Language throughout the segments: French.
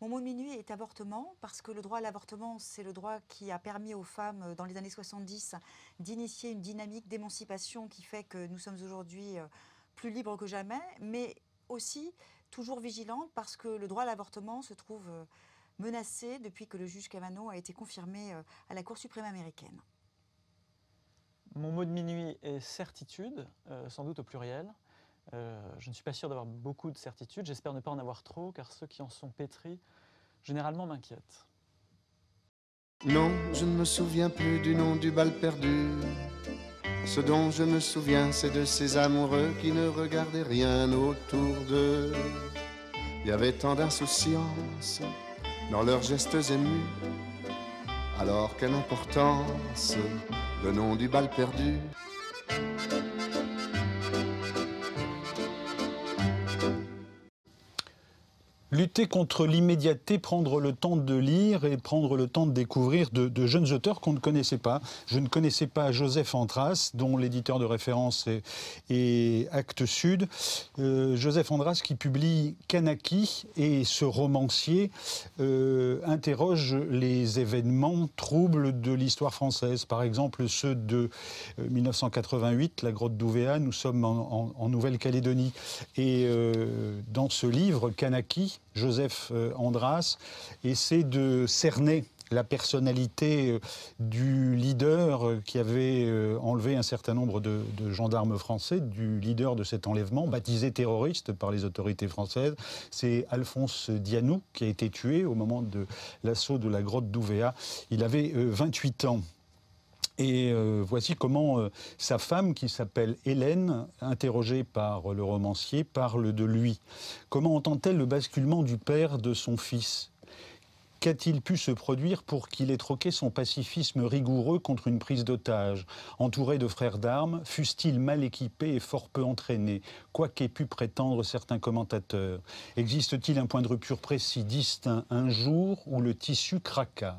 Mon mot de minuit est avortement, parce que le droit à l'avortement, c'est le droit qui a permis aux femmes, dans les années 70, d'initier une dynamique d'émancipation qui fait que nous sommes aujourd'hui plus libres que jamais, mais aussi toujours vigilantes, parce que le droit à l'avortement se trouve menacé depuis que le juge Kavanaugh a été confirmé à la Cour suprême américaine. Mon mot de minuit est certitude, sans doute au pluriel. Je ne suis pas sûr d'avoir beaucoup de certitudes, j'espère ne pas en avoir trop, car ceux qui en sont pétris, généralement m'inquiètent. Non, je ne me souviens plus du nom du bal perdu. Ce dont je me souviens, c'est de ces amoureux qui ne regardaient rien autour d'eux. Il y avait tant d'insouciance dans leurs gestes émus. Alors quelle importance, le nom du bal perdu. Lutter contre l'immédiateté, prendre le temps de lire et prendre le temps de découvrir de jeunes auteurs qu'on ne connaissait pas. Je ne connaissais pas Joseph Andras, dont l'éditeur de référence est Actes Sud. Joseph Andras qui publie Kanaki, et ce romancier interroge les événements troubles de l'histoire française. Par exemple, ceux de 1988, la grotte d'Ouvéa, nous sommes en Nouvelle-Calédonie. Et dans ce livre, Kanaki, Joseph Andras essaie de cerner la personnalité du leader qui avait enlevé un certain nombre de gendarmes français, du leader de cet enlèvement, baptisé terroriste par les autorités françaises. C'est Alphonse Dianou qui a été tué au moment de l'assaut de la grotte d'Ouvéa. Il avait 28 ans. Et voici comment sa femme, qui s'appelle Hélène, interrogée par le romancier, parle de lui. Comment entend-elle le basculement du père de son fils ? Qu'a-t-il pu se produire pour qu'il ait troqué son pacifisme rigoureux contre une prise d'otage ? Entouré de frères d'armes, fussent-ils mal équipés et fort peu entraînés, quoi qu'aient pu prétendre certains commentateurs ? Existe-t-il un point de rupture précis, distinct, un jour où le tissu craqua ?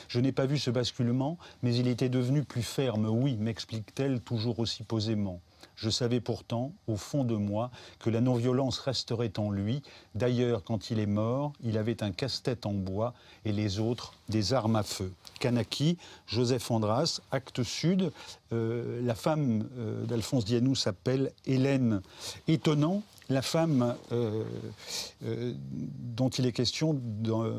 Je n'ai pas vu ce basculement, mais il était devenu plus ferme, oui, m'explique-t-elle toujours aussi posément. Je savais pourtant, au fond de moi, que la non-violence resterait en lui. D'ailleurs, quand il est mort, il avait un casse-tête en bois et les autres des armes à feu. Kanaki, Joseph Andras, Actes Sud. La femme d'Alphonse Dianou s'appelle Hélène. Étonnant, la femme dont il est question,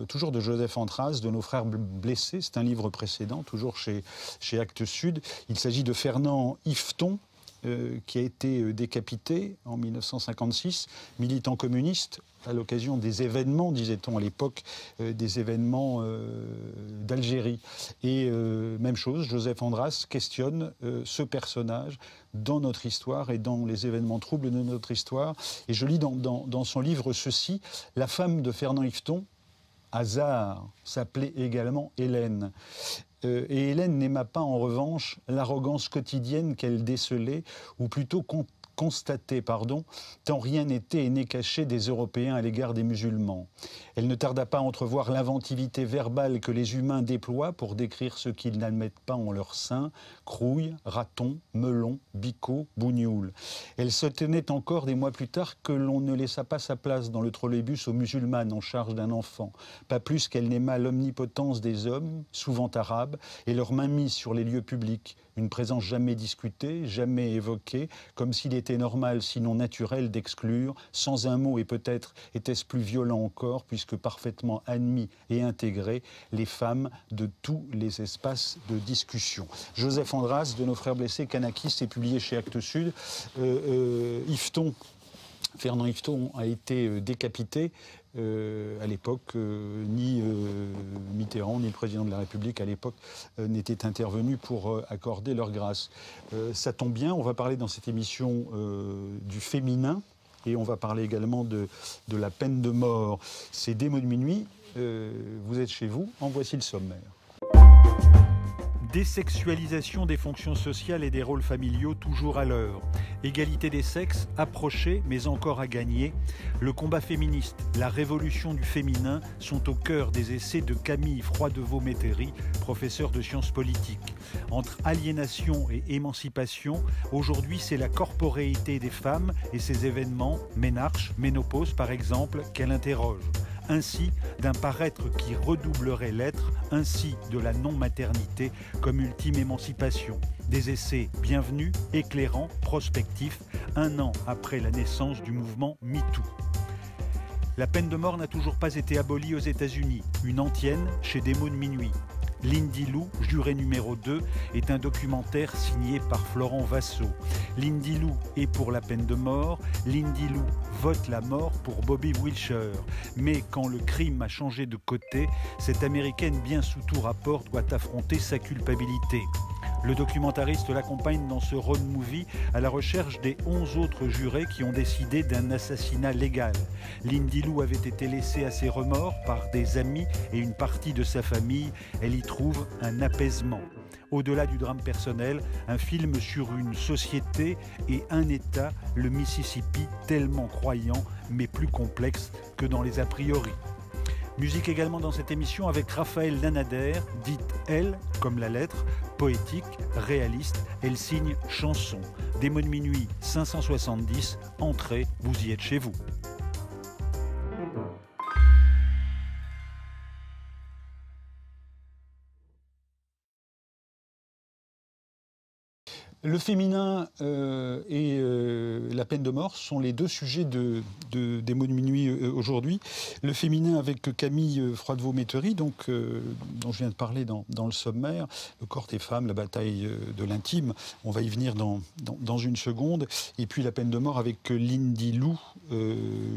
toujours de Joseph Andras, de nos frères blessés, c'est un livre précédent, toujours chez Actes Sud. Il s'agit de Fernand Yveton, qui a été décapité en 1956, militant communiste, à l'occasion des événements, disait-on à l'époque, des événements d'Algérie. Et même chose, Joseph Andras questionne ce personnage dans notre histoire et dans les événements troubles de notre histoire. Et je lis dans son livre ceci: la femme de Fernand Yveton, hasard, s'appelait également Hélène. Et Hélène n'aima pas en revanche l'arrogance quotidienne qu'elle décelait, ou plutôt constatait, tant rien n'était et n'est caché des Européens à l'égard des musulmans. Elle ne tarda pas à entrevoir l'inventivité verbale que les humains déploient pour décrire ce qu'ils n'admettent pas en leur sein: crouilles, ratons, melons, bicots, bougnoules. Elle se tenait encore des mois plus tard que l'on ne laissa pas sa place dans le trolleybus aux musulmanes en charge d'un enfant, pas plus qu'elle n'aima l'omnipotence des hommes, souvent arabes, et leurs mains mises sur les lieux publics, une présence jamais discutée, jamais évoquée, comme s'il était normal, sinon naturel, d'exclure, sans un mot, et peut-être était-ce plus violent encore, puisque parfaitement admis et intégrés, les femmes de tous les espaces de discussion. Joseph Andras, de nos frères blessés, Kanaki, c'est publié chez Actes Sud. Fernand Yveton a été décapité. À l'époque, ni Mitterrand, ni le président de la République à l'époque n'étaient intervenus pour accorder leur grâce. Ça tombe bien, on va parler dans cette émission du féminin, et on va parler également de la peine de mort. C'est des mots de minuit, vous êtes chez vous, en voici le sommaire. Désexualisation des fonctions sociales et des rôles familiaux toujours à l'heure. Égalité des sexes, approchée mais encore à gagner. Le combat féministe, la révolution du féminin sont au cœur des essais de Camille Froidevaux-Métairie, professeur de sciences politiques. Entre aliénation et émancipation, aujourd'hui c'est la corporéité des femmes et ses événements, ménarche, ménopause par exemple, qu'elle interroge. ainsi d'un paraître qui redoublerait l'être, ainsi de la non-maternité comme ultime émancipation. Des essais bienvenus, éclairants, prospectifs, un an après la naissance du mouvement MeToo. La peine de mort n'a toujours pas été abolie aux États-Unis, une antienne chez Démos de minuit. Lindy Lou, juré numéro 2, est un documentaire signé par Florent Vassaux. Lindy Lou est pour la peine de mort, Lindy Lou vote la mort pour Bobby Wilcher. Mais quand le crime a changé de côté, cette Américaine bien sous tout rapport doit affronter sa culpabilité. Le documentariste l'accompagne dans ce road movie à la recherche des 11 autres jurés qui ont décidé d'un assassinat légal. Lindy Lou avait été laissée à ses remords par des amis et une partie de sa famille. Elle y trouve un apaisement. Au-delà du drame personnel, un film sur une société et un État, le Mississippi, tellement croyant mais plus complexe que dans les a priori. Musique également dans cette émission avec Raphaël Lanader, dite Elle, comme la lettre, poétique, réaliste, elle signe chanson. Démos de minuit 570, entrez, vous y êtes chez vous. Le féminin et la peine de mort sont les deux sujets des mots de minuit aujourd'hui. Le féminin avec Camille Froidevaux-Métairie, dont je viens de parler dans le sommaire, le corps des femmes, la bataille de l'intime, on va y venir dans une seconde. Et puis la peine de mort avec Lindy Lou,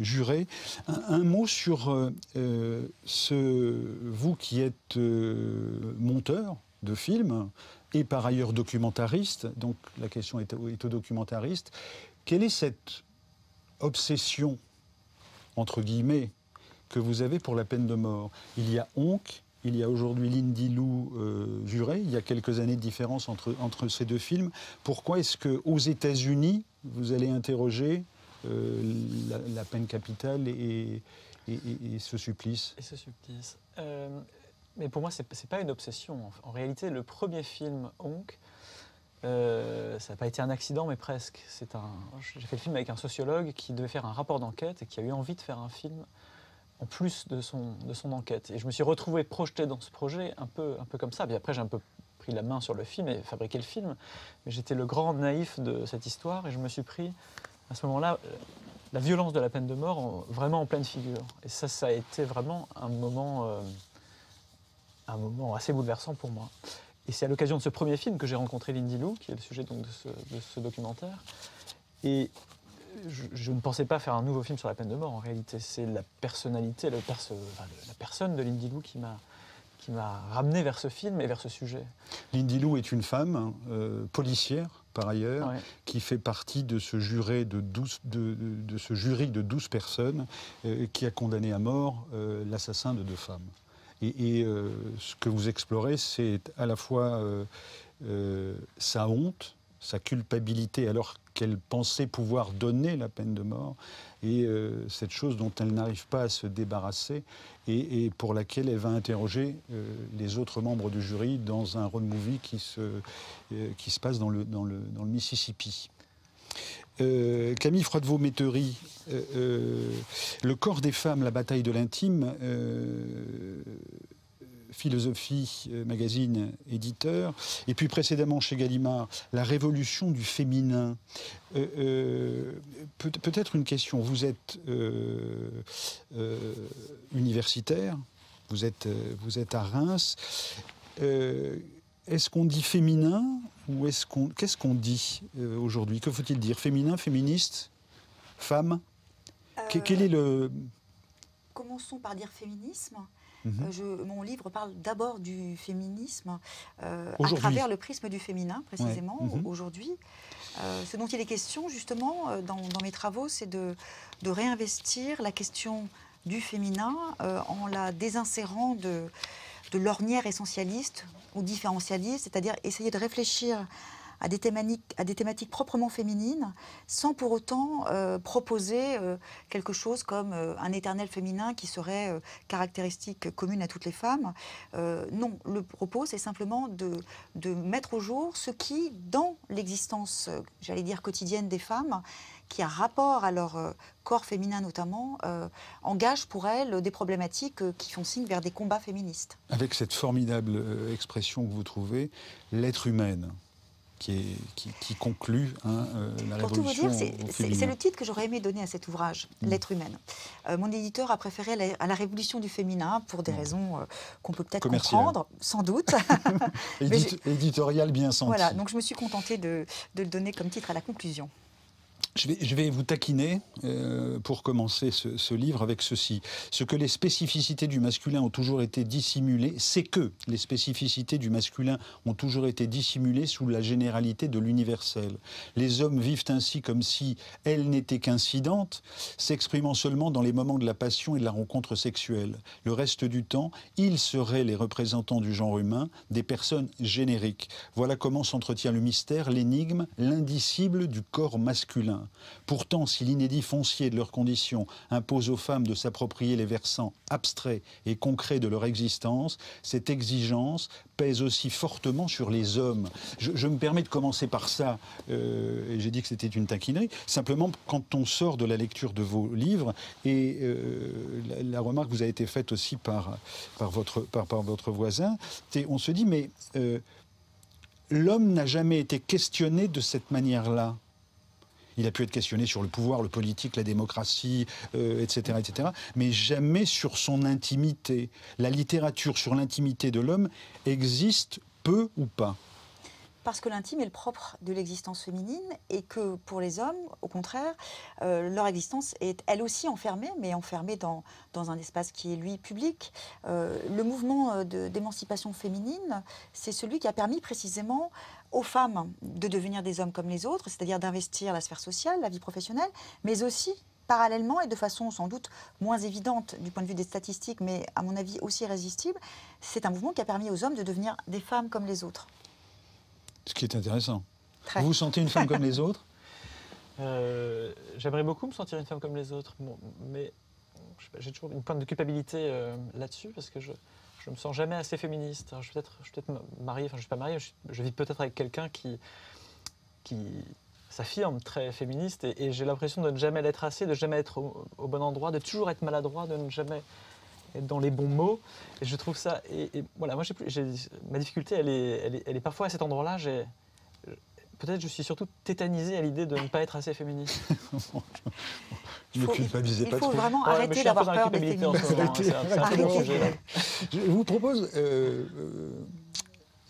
jurée. Un mot sur vous qui êtes monteur de films, et par ailleurs documentariste, donc la question est au documentariste. Quelle est cette obsession, entre guillemets, que vous avez pour la peine de mort? Il y a Onk, il y a aujourd'hui Lindy Lou jurée, il y a quelques années de différence entre ces deux films. Pourquoi est-ce qu'aux États-Unis, vous allez interroger la peine capitale et ce supplice? Et ce supplice. Mais pour moi, c'est pas une obsession. En réalité, le premier film, Onk, ça n'a pas été un accident, mais presque. J'ai fait le film avec un sociologue qui devait faire un rapport d'enquête et qui a eu envie de faire un film en plus de son enquête. Et je me suis retrouvé projeté dans ce projet un peu comme ça. Puis après, j'ai un peu pris la main sur le film et fabriqué le film. Mais j'étais le grand naïf de cette histoire et je me suis pris, à ce moment-là, la violence de la peine de mort vraiment en pleine figure. Et ça a été vraiment un moment assez bouleversant pour moi. Et c'est à l'occasion de ce premier film que j'ai rencontré Lindy Lou, qui est le sujet donc de ce documentaire. Et je ne pensais pas faire un nouveau film sur la peine de mort. En réalité, c'est la personnalité, la personne de Lindy Lou qui m'a ramené vers ce film et vers ce sujet. Lindy Lou est une femme policière, par ailleurs, Ouais. qui fait partie de ce jury de 12 personnes qui a condamné à mort l'assassin de 2 femmes. Et ce que vous explorez, c'est à la fois sa honte, sa culpabilité, alors qu'elle pensait pouvoir donner la peine de mort, et cette chose dont elle n'arrive pas à se débarrasser, et pour laquelle elle va interroger les autres membres du jury dans un road movie qui se passe dans le Mississippi. Camille Froidevaux-Métairie, le corps des femmes, la bataille de l'intime, Philosophie, magazine, éditeur, et puis précédemment chez Gallimard, la révolution du féminin. Peut-être une question, vous êtes universitaire, vous êtes à Reims. Est-ce qu'on dit féminin ou qu'est-ce qu'on dit aujourd'hui? Que faut-il dire? Féminin, féministe, femme? Quel est le... Commençons par dire féminisme. Mon livre parle d'abord du féminisme à travers le prisme du féminin, précisément, aujourd'hui. Ce dont il est question, justement, dans mes travaux, c'est de réinvestir la question du féminin en la désinsérant de l'ornière essentialiste ou différentialiste, c'est-à-dire essayer de réfléchir à des thématiques proprement féminines, sans pour autant proposer quelque chose comme un éternel féminin qui serait caractéristique commune à toutes les femmes. Non, le propos, c'est simplement de mettre au jour ce qui, dans l'existence, j'allais dire, quotidienne des femmes, qui a rapport à leur corps féminin notamment, engage pour elles des problématiques qui font signe vers des combats féministes. Avec cette formidable expression que vous trouvez, l'être humaine, qui conclut la Pour tout vous révolution dire, c'est le titre que j'aurais aimé donner à cet ouvrage, L'être humaine. Mon éditeur a préféré à la révolution du féminin pour des raisons qu'on peut peut-être comprendre, sans doute. Éditorial bien senti. Voilà, donc je me suis contentée de le donner comme titre à la conclusion. Je vais vous taquiner pour commencer ce livre avec ceci. Ce que les spécificités du masculin ont toujours été dissimulées, c'est que les spécificités du masculin ont toujours été dissimulées sous la généralité de l'universel. Les hommes vivent ainsi comme si elles n'étaient qu'incidentes, s'exprimant seulement dans les moments de la passion et de la rencontre sexuelle. Le reste du temps, ils seraient les représentants du genre humain, des personnes génériques. Voilà comment s'entretient le mystère, l'énigme, l'indicible du corps masculin. Pourtant, si l'inédit foncier de leurs conditions impose aux femmes de s'approprier les versants abstraits et concrets de leur existence, cette exigence pèse aussi fortement sur les hommes. Je me permets de commencer par ça, et j'ai dit que c'était une taquinerie, simplement quand on sort de la lecture de vos livres, et la remarque vous a été faite aussi par votre voisin, on se dit, mais l'homme n'a jamais été questionné de cette manière-là. Il a pu être questionné sur le pouvoir, le politique, la démocratie, etc., etc., mais jamais sur son intimité. La littérature sur l'intimité de l'homme existe peu ou pas. Parce que l'intime est le propre de l'existence féminine et que pour les hommes, au contraire, leur existence est elle aussi enfermée, mais enfermée dans un espace qui est, lui, public. Le mouvement d'émancipation féminine, c'est celui qui a permis précisément aux femmes de devenir des hommes comme les autres, c'est-à-dire d'investir la sphère sociale, la vie professionnelle, mais aussi, parallèlement et de façon sans doute moins évidente du point de vue des statistiques, mais à mon avis aussi irrésistible, c'est un mouvement qui a permis aux hommes de devenir des femmes comme les autres. Ce qui est intéressant. Très. Vous vous sentez une femme comme les autres? J'aimerais beaucoup me sentir une femme comme les autres, mais j'ai toujours une pointe de culpabilité là-dessus, parce que je me sens jamais assez féministe. Alors, je suis peut-être mariée, enfin je ne suis pas mariée, je vis peut-être avec quelqu'un qui s'affirme très féministe, et j'ai l'impression de ne jamais l'être assez, de ne jamais être au bon endroit, de toujours être maladroit, de ne jamais être dans les bons mots. Et je trouve ça... Et voilà, moi, ma difficulté, elle est parfois à cet endroit-là. Peut-être je suis surtout tétanisé à l'idée de ne pas être assez féministe. Ne culpabilisez pas trop. Il faut vraiment arrêter d'avoir peur des féministes. Je vous propose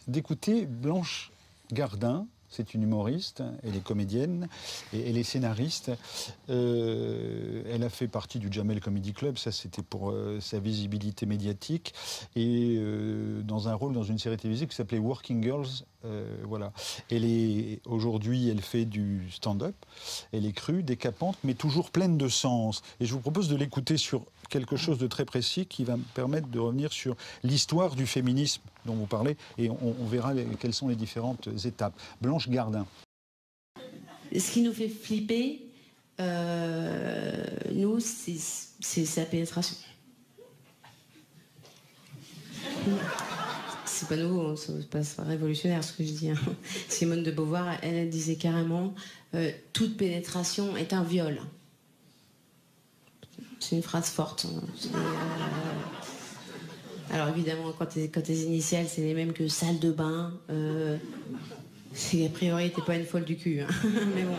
d'écouter Blanche Gardin. C'est une humoriste, elle est comédienne et elle est scénariste. Elle a fait partie du Jamel Comedy Club, ça c'était pour sa visibilité médiatique, et dans un rôle dans une série télévisée qui s'appelait Working Girls. Voilà. Aujourd'hui, elle fait du stand-up, elle est crue, décapante, mais toujours pleine de sens. Et je vous propose de l'écouter sur quelque chose de très précis qui va me permettre de revenir sur l'histoire du féminisme dont vous parlez, et on verra quelles sont les différentes étapes. Blanche Gardin. Ce qui nous fait flipper, nous, c'est sa pénétration. C'est pas nouveau, c'est pas révolutionnaire ce que je dis. Hein. Simone de Beauvoir, elle disait carrément toute pénétration est un viol. C'est une phrase forte. Hein. Alors évidemment, quand tes initiales, c'est les mêmes que salle de bain, a priori, t'es pas une folle du cul. Hein. Mais bon.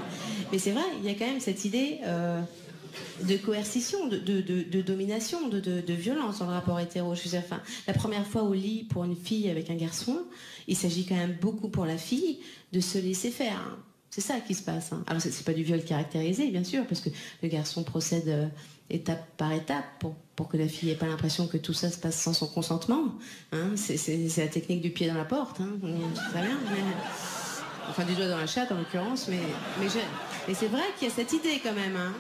Mais c'est vrai, il y a quand même cette idée de coercition, de domination, de violence dans le rapport hétéro. Je veux dire, enfin, la première fois au lit pour une fille avec un garçon, il s'agit quand même beaucoup pour la fille de se laisser faire. Hein. C'est ça qui se passe. Hein. Alors c'est pas du viol caractérisé, bien sûr, parce que le garçon procède étape par étape pour que la fille n'ait pas l'impression que tout ça se passe sans son consentement. Hein. C'est la technique du pied dans la porte. Hein. Très bien. Mais... Enfin, du doigt dans la chatte, en l'occurrence. Mais c'est vrai qu'il y a cette idée, quand même, hein,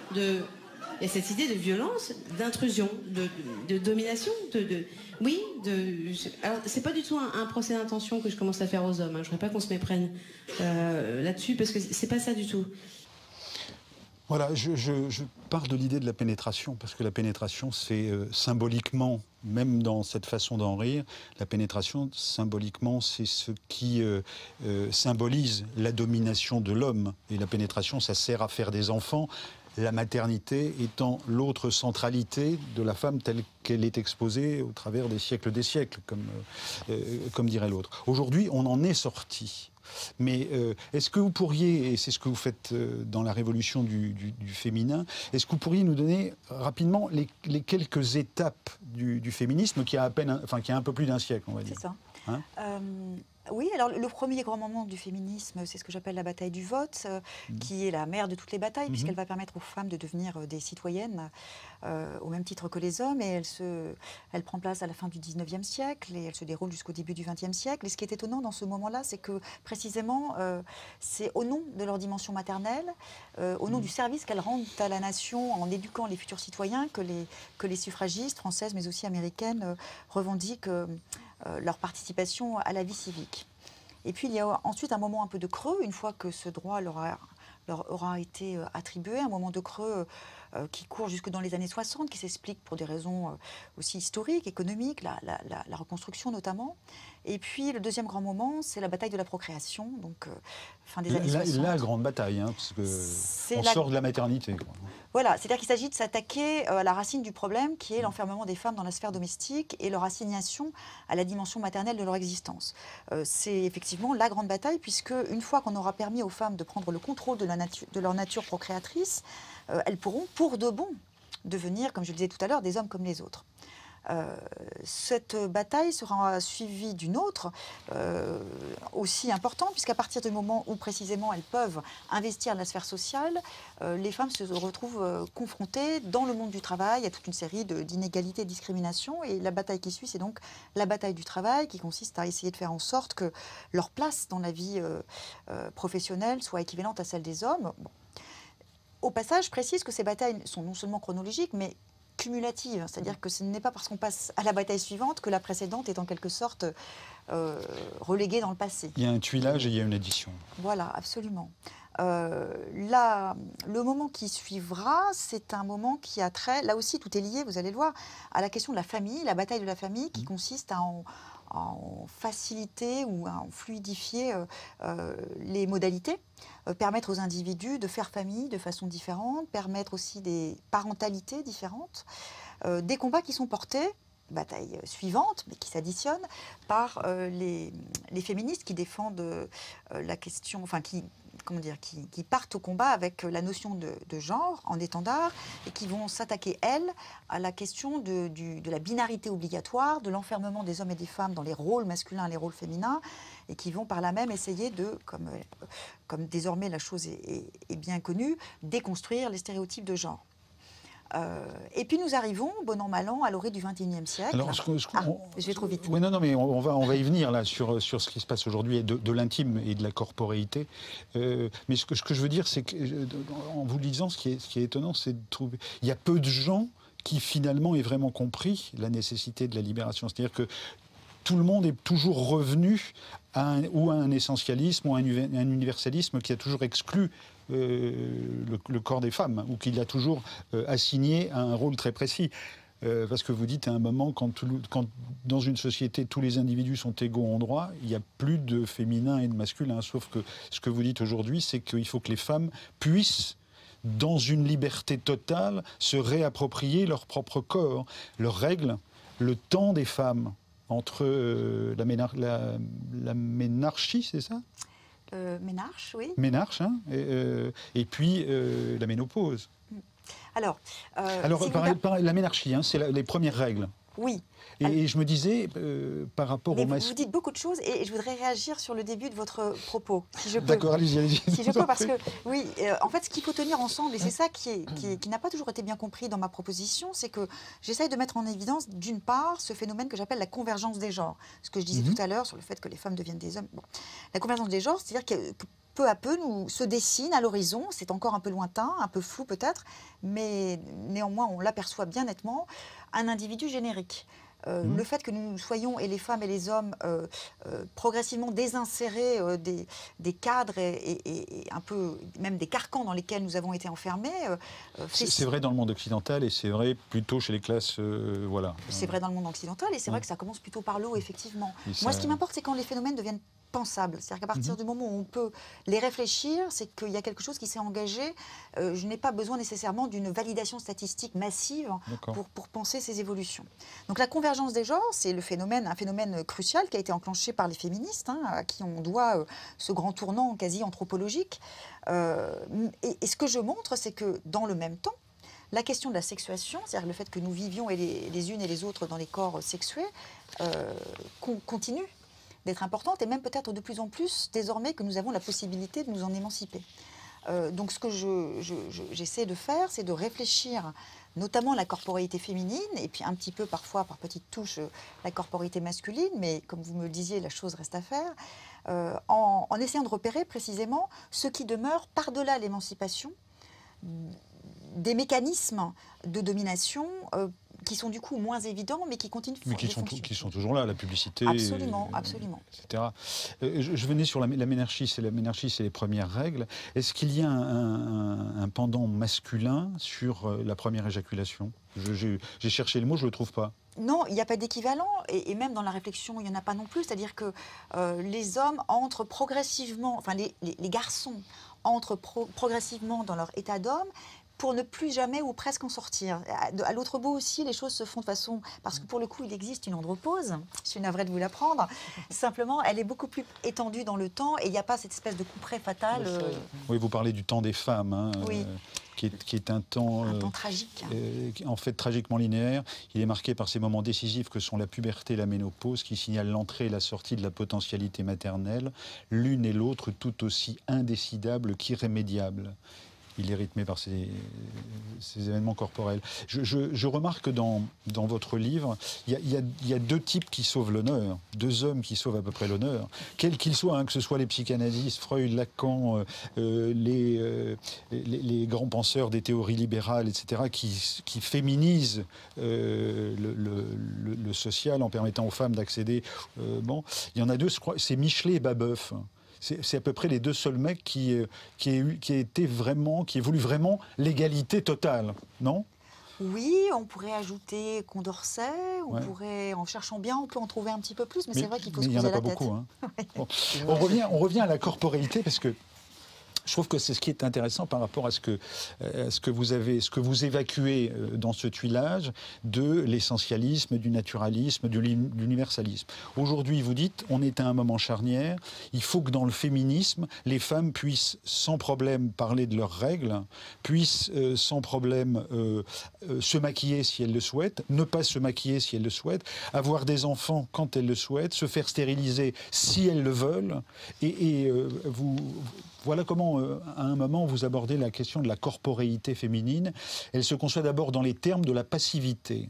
il y a cette idée de violence, d'intrusion, de domination, oui, alors c'est pas du tout un procès d'intention que je commence à faire aux hommes, hein. Je voudrais pas qu'on se méprenne là-dessus, parce que c'est pas ça du tout. Voilà, je parle de l'idée de la pénétration, parce que la pénétration, c'est symboliquement, même dans cette façon d'en rire, la pénétration, symboliquement, c'est ce qui symbolise la domination de l'homme. Et la pénétration, ça sert à faire des enfants, la maternité étant l'autre centralité de la femme telle qu'elle est exposée au travers des siècles, comme dirait l'autre. Aujourd'hui, on en est sorti. Mais est-ce que vous pourriez, et c'est ce que vous faites dans la révolution du féminin, est-ce que vous pourriez nous donner rapidement les quelques étapes du féminisme qui a un peu plus d'un siècle, on va dire. C'est ça. Hein oui, alors le premier grand moment du féminisme, c'est ce que j'appelle la bataille du vote, qui est la mère de toutes les batailles, puisqu'elle va permettre aux femmes de devenir des citoyennes au même titre que les hommes. Et elle prend place à la fin du 19e siècle et elle se déroule jusqu'au début du 20e siècle. Et ce qui est étonnant dans ce moment-là, c'est que précisément, c'est au nom de leur dimension maternelle, au nom du service qu'elles rendent à la nation en éduquant les futurs citoyens, que les suffragistes françaises, mais aussi américaines, revendiquent leur participation à la vie civique. Et puis il y a ensuite un moment un peu de creux, une fois que ce droit leur aura été attribué, un moment de creux qui court jusque dans les années 60, qui s'explique pour des raisons aussi historiques, économiques, la reconstruction notamment. Et puis le deuxième grand moment, c'est la bataille de la procréation, donc fin des années 60. La grande bataille, hein, parce qu'on sort de la maternité, quoi. Voilà, c'est-à-dire qu'il s'agit de s'attaquer à la racine du problème, qui est l'enfermement des femmes dans la sphère domestique et leur assignation à la dimension maternelle de leur existence. C'est effectivement la grande bataille, puisque une fois qu'on aura permis aux femmes de prendre le contrôle de leur nature procréatrice, elles pourront, pour de bon, devenir, comme je le disais tout à l'heure, des hommes comme les autres. Cette bataille sera suivie d'une autre aussi importante, puisqu'à partir du moment où précisément elles peuvent investir la sphère sociale, les femmes se retrouvent confrontées dans le monde du travail à toute une série d'inégalités et de discriminations. Et la bataille qui suit, c'est donc la bataille du travail, qui consiste à essayer de faire en sorte que leur place dans la vie professionnelle soit équivalente à celle des hommes. Bon. Au passage, je précise que ces batailles sont non seulement chronologiques, mais cumulative, c'est-à-dire que ce n'est pas parce qu'on passe à la bataille suivante que la précédente est en quelque sorte reléguée dans le passé. Il y a un tuilage et il y a une addition. Voilà, absolument. Le moment qui suivra, c'est un moment qui a trait, là aussi tout est lié, vous allez le voir, à la question de la famille, la bataille de la famille qui consiste à en faciliter ou à en fluidifier les modalités, permettre aux individus de faire famille de façon différente, permettre aussi des parentalités différentes, des combats qui sont portés, bataille suivante, mais qui s'additionnent, par les féministes qui défendent la question, enfin qui partent au combat avec la notion de genre en étendard et qui vont s'attaquer, elles, à la question de la binarité obligatoire, de l'enfermement des hommes et des femmes dans les rôles masculins et les rôles féminins, et qui vont par là même essayer de, comme désormais la chose est bien connue, déconstruire les stéréotypes de genre. Et puis nous arrivons, bon an mal an, à l'orée du XXIe siècle. Alors, je vais trop vite. Oui, non, mais on va y venir là sur ce qui se passe aujourd'hui, de l'intime et de la corporéité. Mais ce que je veux dire, c'est qu'en vous lisant, ce qui est étonnant, c'est de trouver... Il y a peu de gens qui finalement aient vraiment compris la nécessité de la libération. C'est-à-dire que tout le monde est toujours revenu à un essentialisme ou à un universalisme qui a toujours exclu le corps des femmes, ou qui l'a toujours assigné à un rôle très précis. Parce que vous dites à un moment, quand dans une société tous les individus sont égaux en droit, il n'y a plus de féminin et de masculin. Sauf que ce que vous dites aujourd'hui, c'est qu'il faut que les femmes puissent, dans une liberté totale, se réapproprier leur propre corps, leurs règles, le temps des femmes, entre la ménarchie, c'est ça ? Ménarche, oui. Ménarche, hein, et puis la ménopause. Alors la ménarchie, hein, c'est les premières règles. Oui. Et je me disais, par rapport au vous dites beaucoup de choses et je voudrais réagir sur le début de votre propos, si je peux. D'accord, allez-y. Si je peux, parce que, oui, en fait, ce qu'il faut tenir ensemble, et c'est ça qui n'a pas toujours été bien compris dans ma proposition, c'est que j'essaye de mettre en évidence, d'une part, ce phénomène que j'appelle la convergence des genres. Ce que je disais tout à l'heure sur le fait que les femmes deviennent des hommes. Bon. La convergence des genres, c'est-à-dire que peu à peu, se dessine à l'horizon. C'est encore un peu lointain, un peu flou peut-être, mais néanmoins, on l'aperçoit bien nettement, un individu générique. Le fait que nous soyons, et les femmes et les hommes, progressivement désinsérés des cadres et un peu même des carcans dans lesquels nous avons été enfermés. C'est vrai dans le monde occidental et c'est vrai plutôt chez les classes... voilà. C'est vrai dans le monde occidental et c'est vrai que ça commence plutôt par l'eau, effectivement. Moi, ce qui m'importe, c'est quand les phénomènes deviennent pensables. C'est-à-dire qu'à partir du moment où on peut les réfléchir, c'est qu'il y a quelque chose qui s'est engagé. Je n'ai pas besoin nécessairement d'une validation statistique massive pour penser ces évolutions. Donc la convergence des genres, c'est un phénomène crucial qui a été enclenché par les féministes, à qui on doit ce grand tournant quasi anthropologique. Et ce que je montre, c'est que dans le même temps, la question de la sexuation, c'est-à-dire le fait que nous vivions les unes et les autres dans les corps sexués, continue d'être importante et même peut-être de plus en plus désormais que nous avons la possibilité de nous en émanciper. Donc ce que j'essaie de faire, c'est de réfléchir notamment la corporéité féminine et puis un petit peu parfois par petites touches la corporéité masculine, mais comme vous me le disiez, la chose reste à faire, en essayant de repérer précisément ce qui demeure par-delà l'émancipation, des mécanismes de domination qui sont du coup moins évidents, mais qui continuent de fonctionner. Mais qui sont toujours là, la publicité, absolument, etc. Je venais sur la ménarchie, c'est les premières règles. Est-ce qu'il y a un pendant masculin sur la première éjaculation? J'ai cherché le mot, je ne le trouve pas. Non, il n'y a pas d'équivalent, et même dans la réflexion, il n'y en a pas non plus. C'est-à-dire que les hommes entrent progressivement, enfin les garçons entrent progressivement dans leur état d'homme, pour ne plus jamais ou presque en sortir. À l'autre bout aussi, les choses se font de façon... Parce que pour le coup, il existe une andropause. Je suis navrée de vous l'apprendre. Simplement, elle est beaucoup plus étendue dans le temps et il n'y a pas cette espèce de couperet fatal. Oui, vous parlez du temps des femmes, oui. Qui est un temps tragique. En fait, tragiquement linéaire. Il est marqué par ces moments décisifs que sont la puberté et la ménopause, qui signalent l'entrée et la sortie de la potentialité maternelle, l'une et l'autre tout aussi indécidables qu'irrémédiables. Il est rythmé par ces événements corporels. Je remarque que dans votre livre, il y a deux types qui sauvent l'honneur, deux hommes qui sauvent à peu près l'honneur, quels qu'ils soient, que ce soit les psychanalystes, Freud, Lacan, les grands penseurs des théories libérales, etc., qui féminisent le social en permettant aux femmes d'accéder. Il y en a deux, je crois, c'est Michelet et Babeuf. C'est à peu près les deux seuls mecs qui aient voulu vraiment l'égalité totale, non ? Oui, on pourrait ajouter Condorcet, pourrait, en cherchant bien, on peut en trouver un petit peu plus, mais c'est vrai qu'il faut se poser la tête. Il n'y en a pas beaucoup. Bon, on revient à la corporéité, parce que je trouve que c'est ce qui est intéressant par rapport à ce que vous évacuez dans ce tuilage de l'essentialisme, du naturalisme, de l'universalisme. Aujourd'hui, vous dites, on est à un moment charnière, il faut que dans le féminisme, les femmes puissent sans problème parler de leurs règles, puissent sans problème se maquiller si elles le souhaitent, ne pas se maquiller si elles le souhaitent, avoir des enfants quand elles le souhaitent, se faire stériliser si elles le veulent, voilà comment, à un moment, vous abordez la question de la corporéité féminine. Elle se conçoit d'abord dans les termes de la passivité.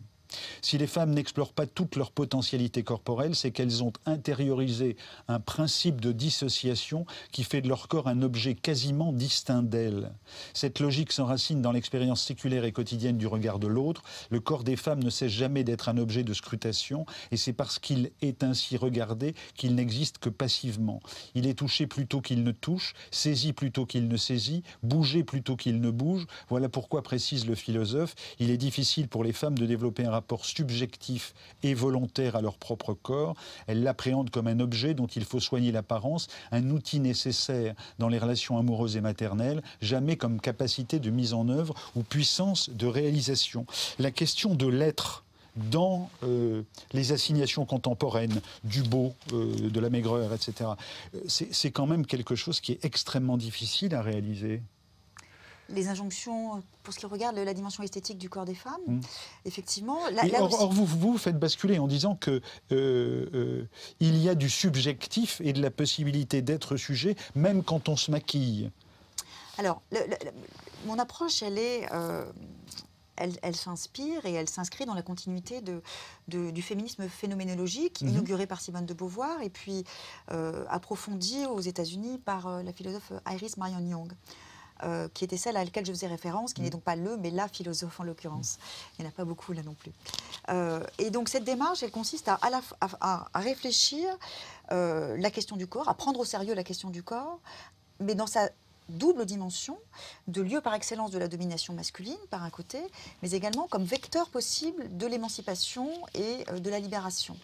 Si les femmes n'explorent pas toute leur potentialité corporelle, c'est qu'elles ont intériorisé un principe de dissociation qui fait de leur corps un objet quasiment distinct d'elles. Cette logique s'enracine dans l'expérience séculaire et quotidienne du regard de l'autre. Le corps des femmes ne cesse jamais d'être un objet de scrutation, et c'est parce qu'il est ainsi regardé qu'il n'existe que passivement. Il est touché plutôt qu'il ne touche, saisi plutôt qu'il ne saisit, bougé plutôt qu'il ne bouge. Voilà pourquoi, précise le philosophe, il est difficile pour les femmes de développer un rapport subjectif et volontaire à leur propre corps. Elles l'appréhendent comme un objet dont il faut soigner l'apparence, un outil nécessaire dans les relations amoureuses et maternelles, jamais comme capacité de mise en œuvre ou puissance de réalisation. La question de l'être dans les assignations contemporaines, du beau, de la maigreur, etc., c'est quand même quelque chose qui est extrêmement difficile à réaliser. Les injonctions, pour ce qui regarde la dimension esthétique du corps des femmes, effectivement... Or, vous faites basculer en disant qu'il y a du subjectif et de la possibilité d'être sujet, même quand on se maquille. Alors, mon approche, elle elle s'inspire et elle s'inscrit dans la continuité du féminisme phénoménologique, inauguré par Simone de Beauvoir et puis approfondi aux États-Unis par la philosophe Iris Marion Young. Qui était celle à laquelle je faisais référence, qui n'est donc pas mais la philosophe en l'occurrence. Il n'y en a pas beaucoup là non plus. Et donc cette démarche, elle consiste à réfléchir la question du corps, à prendre au sérieux la question du corps, mais dans sa double dimension, de lieu par excellence de la domination masculine, par un côté, mais également comme vecteur possible de l'émancipation et de la libération.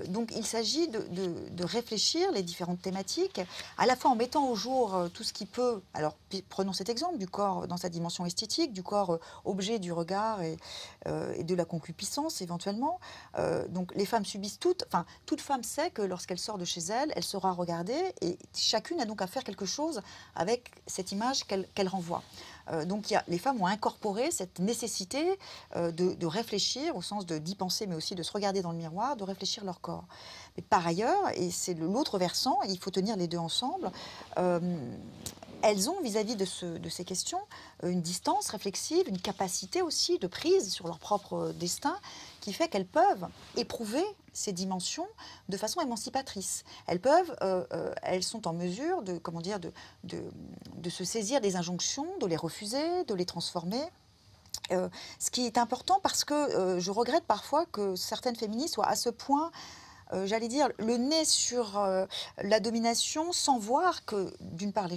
Donc il s'agit de réfléchir les différentes thématiques, à la fois en mettant au jour tout ce qui peut, alors prenons cet exemple du corps dans sa dimension esthétique, du corps objet du regard et de la concupiscence éventuellement. Donc les femmes subissent toute femme sait que lorsqu'elle sort de chez elle, elle sera regardée et chacune a donc à faire quelque chose avec cette image qu'elle renvoie. Donc les femmes ont incorporé cette nécessité de réfléchir, au sens d'y penser, mais aussi de se regarder dans le miroir, de réfléchir leur corps. Mais par ailleurs, et c'est l'autre versant, il faut tenir les deux ensemble, elles ont vis-à-vis de ces questions une distance réflexive, une capacité aussi de prise sur leur propre destin qui fait qu'elles peuvent éprouver ces dimensions de façon émancipatrice. Elles sont en mesure de se saisir des injonctions, de les refuser, de les transformer. Ce qui est important parce que je regrette parfois que certaines féministes soient à ce point, j'allais dire, le nez sur la domination sans voir que, d'une part,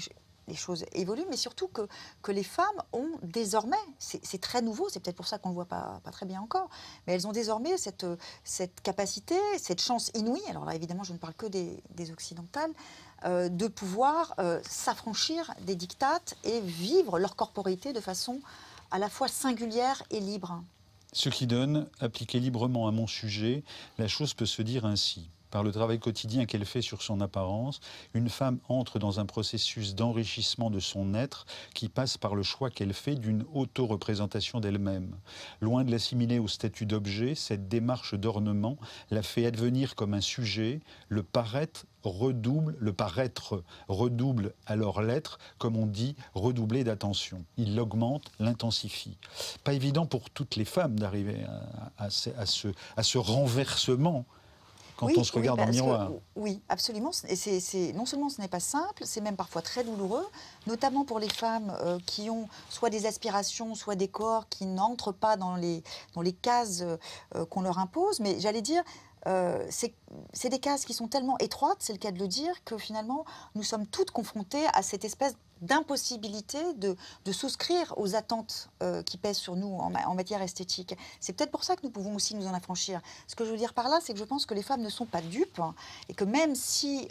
les choses évoluent, mais surtout que les femmes ont désormais, c'est très nouveau, c'est peut-être pour ça qu'on ne le voit pas très bien encore, mais elles ont désormais cette capacité, cette chance inouïe, alors là évidemment je ne parle que des occidentales, de pouvoir s'affranchir des diktats et vivre leur corporéité de façon à la fois singulière et libre. Ce qui donne, appliqué librement à mon sujet, la chose peut se dire ainsi. Par le travail quotidien qu'elle fait sur son apparence, une femme entre dans un processus d'enrichissement de son être qui passe par le choix qu'elle fait d'une auto-représentation d'elle-même. Loin de l'assimiler au statut d'objet, cette démarche d'ornement la fait advenir comme un sujet, le paraître redouble alors l'être, comme on dit, redoubler d'attention. Il l'augmente, l'intensifie. Pas évident pour toutes les femmes d'arriver à ce renversement quand on se regarde dans le miroir. Oui, absolument. Et non seulement ce n'est pas simple, c'est même parfois très douloureux, notamment pour les femmes qui ont soit des aspirations, soit des corps qui n'entrent pas dans les cases qu'on leur impose. Mais j'allais dire, c'est des cases qui sont tellement étroites, c'est le cas de le dire, que finalement, nous sommes toutes confrontées à cette espèce d'impossibilité de souscrire aux attentes qui pèsent sur nous en matière esthétique. C'est peut-être pour ça que nous pouvons aussi nous en affranchir. Ce que je veux dire par là, c'est que je pense que les femmes ne sont pas dupes et que même si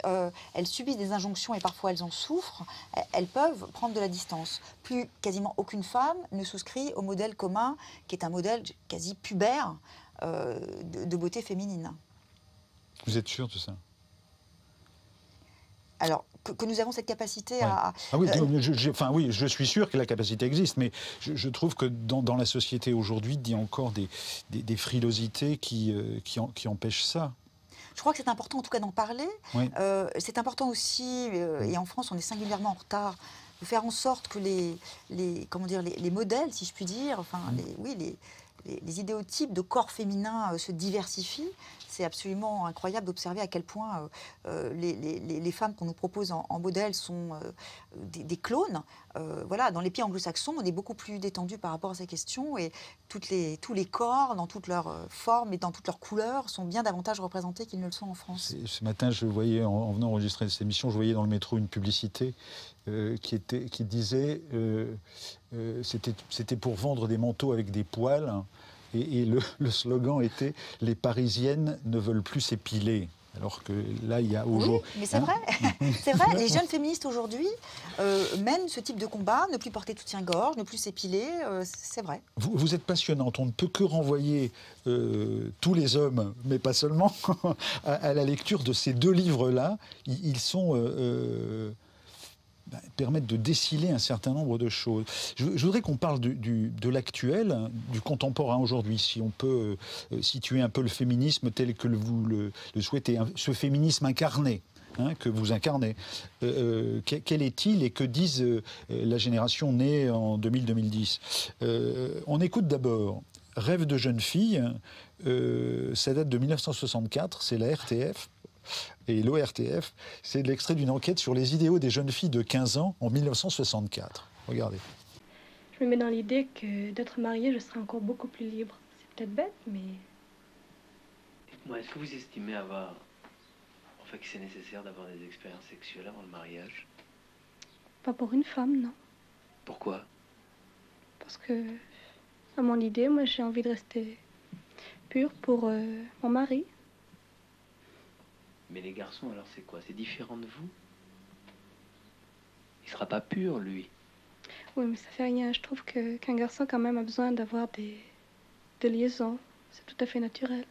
elles subissent des injonctions et parfois elles en souffrent, elles peuvent prendre de la distance. Plus quasiment aucune femme ne souscrit au modèle commun, qui est un modèle quasi pubère de beauté féminine. Vous êtes sûr de ça ? Alors, que nous avons cette capacité à... Ah oui, oui, je suis sûr que la capacité existe, mais je trouve que dans la société aujourd'hui, il y a encore des frilosités qui empêchent ça. Je crois que c'est important en tout cas d'en parler. Oui. C'est important aussi, et en France on est singulièrement en retard, de faire en sorte que les modèles, si je puis dire, les idéotypes de corps féminin se diversifient. C'est absolument incroyable d'observer à quel point les femmes qu'on nous propose en modèle sont des clones. Dans les pays anglo-saxons, on est beaucoup plus détendu par rapport à ces questions et tous les corps, dans toutes leurs formes et dans toutes leurs couleurs, sont bien davantage représentés qu'ils ne le sont en France. Ce matin, je voyais, en venant enregistrer cette émission, je voyais dans le métro une publicité qui disait c'était pour vendre des manteaux avec des poils. Et le slogan était « Les Parisiennes ne veulent plus s'épiler ». Alors que là, il y a aujourd'hui... Oui, mais c'est vrai. C'est vrai. Les jeunes féministes aujourd'hui mènent ce type de combat, ne plus porter de soutien-gorge, ne plus s'épiler, c'est vrai. Vous êtes passionnante. On ne peut que renvoyer tous les hommes, mais pas seulement, à la lecture de ces deux livres-là. Ils sont... permettent de déceler un certain nombre de choses. Je voudrais qu'on parle de l'actuel, du contemporain aujourd'hui, si on peut situer un peu le féminisme tel que vous le souhaitez, ce féminisme incarné, que vous incarnez. Quel est-il et que disent la génération née en 2000-2010 On écoute d'abord Rêve de jeune fille, ça date de 1964, c'est la RTF. Et l'ORTF, c'est de l'extrait d'une enquête sur les idéaux des jeunes filles de 15 ans en 1964. Regardez. Je me mets dans l'idée que d'être mariée, je serai encore beaucoup plus libre. C'est peut-être bête, mais... Dites-moi, est-ce que vous estimez avoir... Enfin, que c'est nécessaire d'avoir des expériences sexuelles avant le mariage? Pas pour une femme, non. Pourquoi? Parce que, à mon idée, moi, j'ai envie de rester pure pour mon mari. Mais les garçons, alors c'est quoi? C'est différent de vous? Il sera pas pur, lui. Oui, mais ça fait rien. Je trouve qu'un garçon, quand même, a besoin d'avoir des liaisons. C'est tout à fait naturel.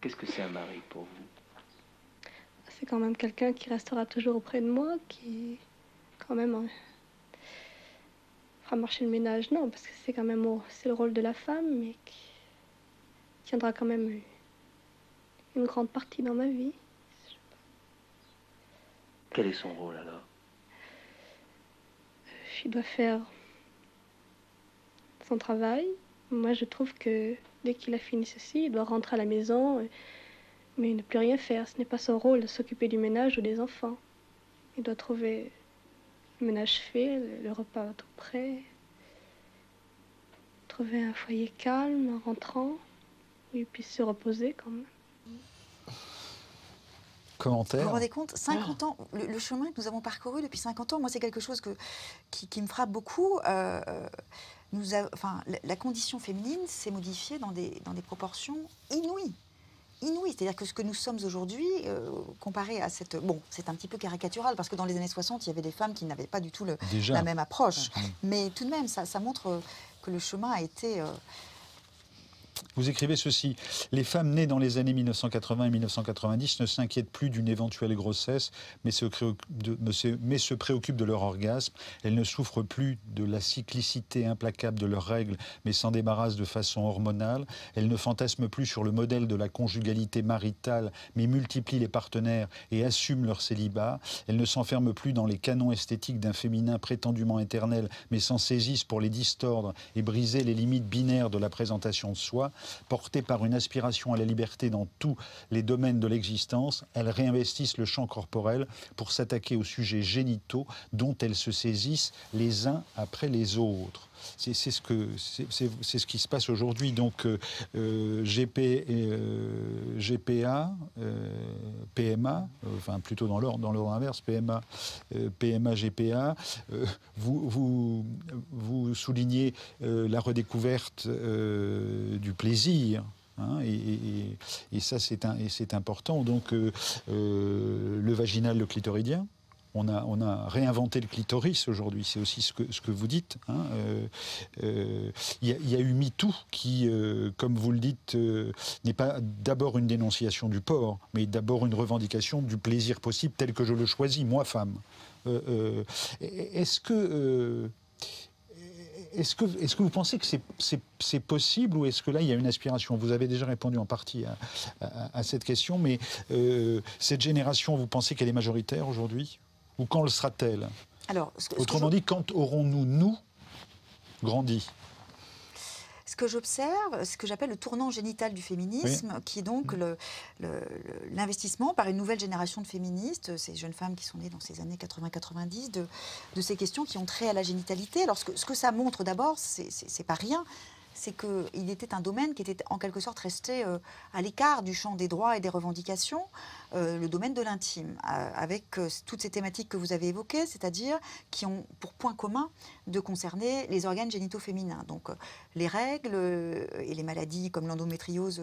Qu'est-ce que c'est un mari pour vous? C'est quand même quelqu'un qui restera toujours auprès de moi, qui, quand même, fera marcher le ménage. Non, parce que c'est quand même c'est le rôle de la femme, mais qui tiendra quand même une grande partie dans ma vie. Quel est son rôle, alors? Il doit faire son travail. Moi, je trouve que dès qu'il a fini ceci, il doit rentrer à la maison, mais ne plus rien faire. Ce n'est pas son rôle de s'occuper du ménage ou des enfants. Il doit trouver le ménage fait, le repas tout prêt, trouver un foyer calme en rentrant, où il puisse se reposer quand même. Commentaire. Vous vous rendez compte, 50 ans, le chemin que nous avons parcouru depuis 50 ans, moi c'est quelque chose qui me frappe beaucoup. La condition féminine s'est modifiée dans des proportions inouïes. C'est-à-dire que ce que nous sommes aujourd'hui, comparé à cette... Bon, c'est un petit peu caricatural, parce que dans les années 60, il y avait des femmes qui n'avaient pas du tout la même approche. Mais tout de même, ça montre que le chemin a été... Vous écrivez ceci: les femmes nées dans les années 1980 et 1990 ne s'inquiètent plus d'une éventuelle grossesse, mais se préoccupent de leur orgasme. Elles ne souffrent plus de la cyclicité implacable de leurs règles, mais s'en débarrassent de façon hormonale. Elles ne fantasment plus sur le modèle de la conjugalité maritale, mais multiplient les partenaires et assument leur célibat. Elles ne s'enferment plus dans les canons esthétiques d'un féminin prétendument éternel, mais s'en saisissent pour les distordre et briser les limites binaires de la présentation de soi. Portées par une aspiration à la liberté dans tous les domaines de l'existence, elles réinvestissent le champ corporel pour s'attaquer aux sujets génitaux dont elles se saisissent les uns après les autres. C'est ce qui se passe aujourd'hui. Donc GPA, PMA, enfin plutôt dans l'ordre inverse, PMA, GPA. Vous soulignez la redécouverte du plaisir. Et ça, c'est important. Donc, le vaginal, le clitoridien. On a réinventé le clitoris aujourd'hui, c'est aussi ce que vous dites. Il y a eu MeToo qui, comme vous le dites, n'est pas d'abord une dénonciation du porc, mais d'abord une revendication du plaisir possible tel que je le choisis, moi, femme. Est-ce que vous pensez que c'est possible, ou est-ce que là, il y a une aspiration? Vous avez déjà répondu en partie à cette question, mais cette génération, vous pensez qu'elle est majoritaire aujourd'hui? Ou quand le sera-t-elle? Autrement dit, quand aurons-nous, nous, grandi? Ce que j'observe, ce que j'appelle le tournant génital du féminisme, qui est donc l'investissement par une nouvelle génération de féministes, ces jeunes femmes qui sont nées dans ces années 80-90, de ces questions qui ont trait à la génitalité. Alors ce que ça montre d'abord, c'est pas rien, c'est qu'il était un domaine qui était en quelque sorte resté à l'écart du champ des droits et des revendications, le domaine de l'intime, avec toutes ces thématiques que vous avez évoquées, c'est-à-dire qui ont pour point commun de concerner les organes génitaux féminins. Donc les règles et les maladies comme l'endométriose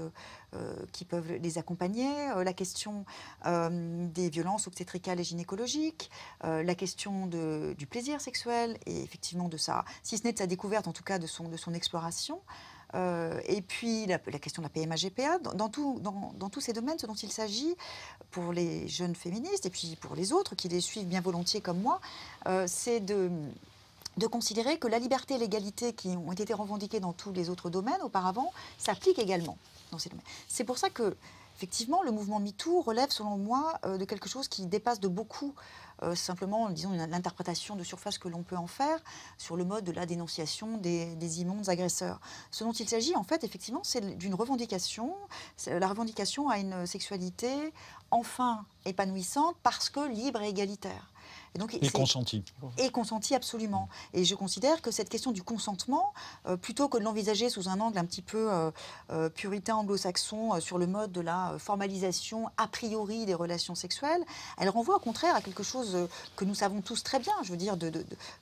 qui peuvent les accompagner, la question des violences obstétricales et gynécologiques, la question du plaisir sexuel et effectivement de sa, si ce n'est de sa découverte, en tout cas de son exploration. Et puis la question de la PMA-GPA, dans tous ces domaines, ce dont il s'agit pour les jeunes féministes et puis pour les autres qui les suivent bien volontiers comme moi, c'est de considérer que la liberté et l'égalité qui ont été revendiquées dans tous les autres domaines auparavant s'appliquent également dans ces domaines. C'est pour ça que Effectivement, le mouvement MeToo relève, selon moi, de quelque chose qui dépasse de beaucoup simplement, disons, l'interprétation de surface que l'on peut en faire sur le mode de la dénonciation des immondes agresseurs. Ce dont il s'agit, en fait, effectivement, c'est d'une revendication. La revendication à une sexualité enfin épanouissante parce que libre et égalitaire. Et consenti. Et consenti, absolument. Et je considère que cette question du consentement, plutôt que de l'envisager sous un angle un petit peu puritain anglo-saxon sur le mode de la formalisation a priori des relations sexuelles, elle renvoie au contraire à quelque chose que nous savons tous très bien, je veux dire,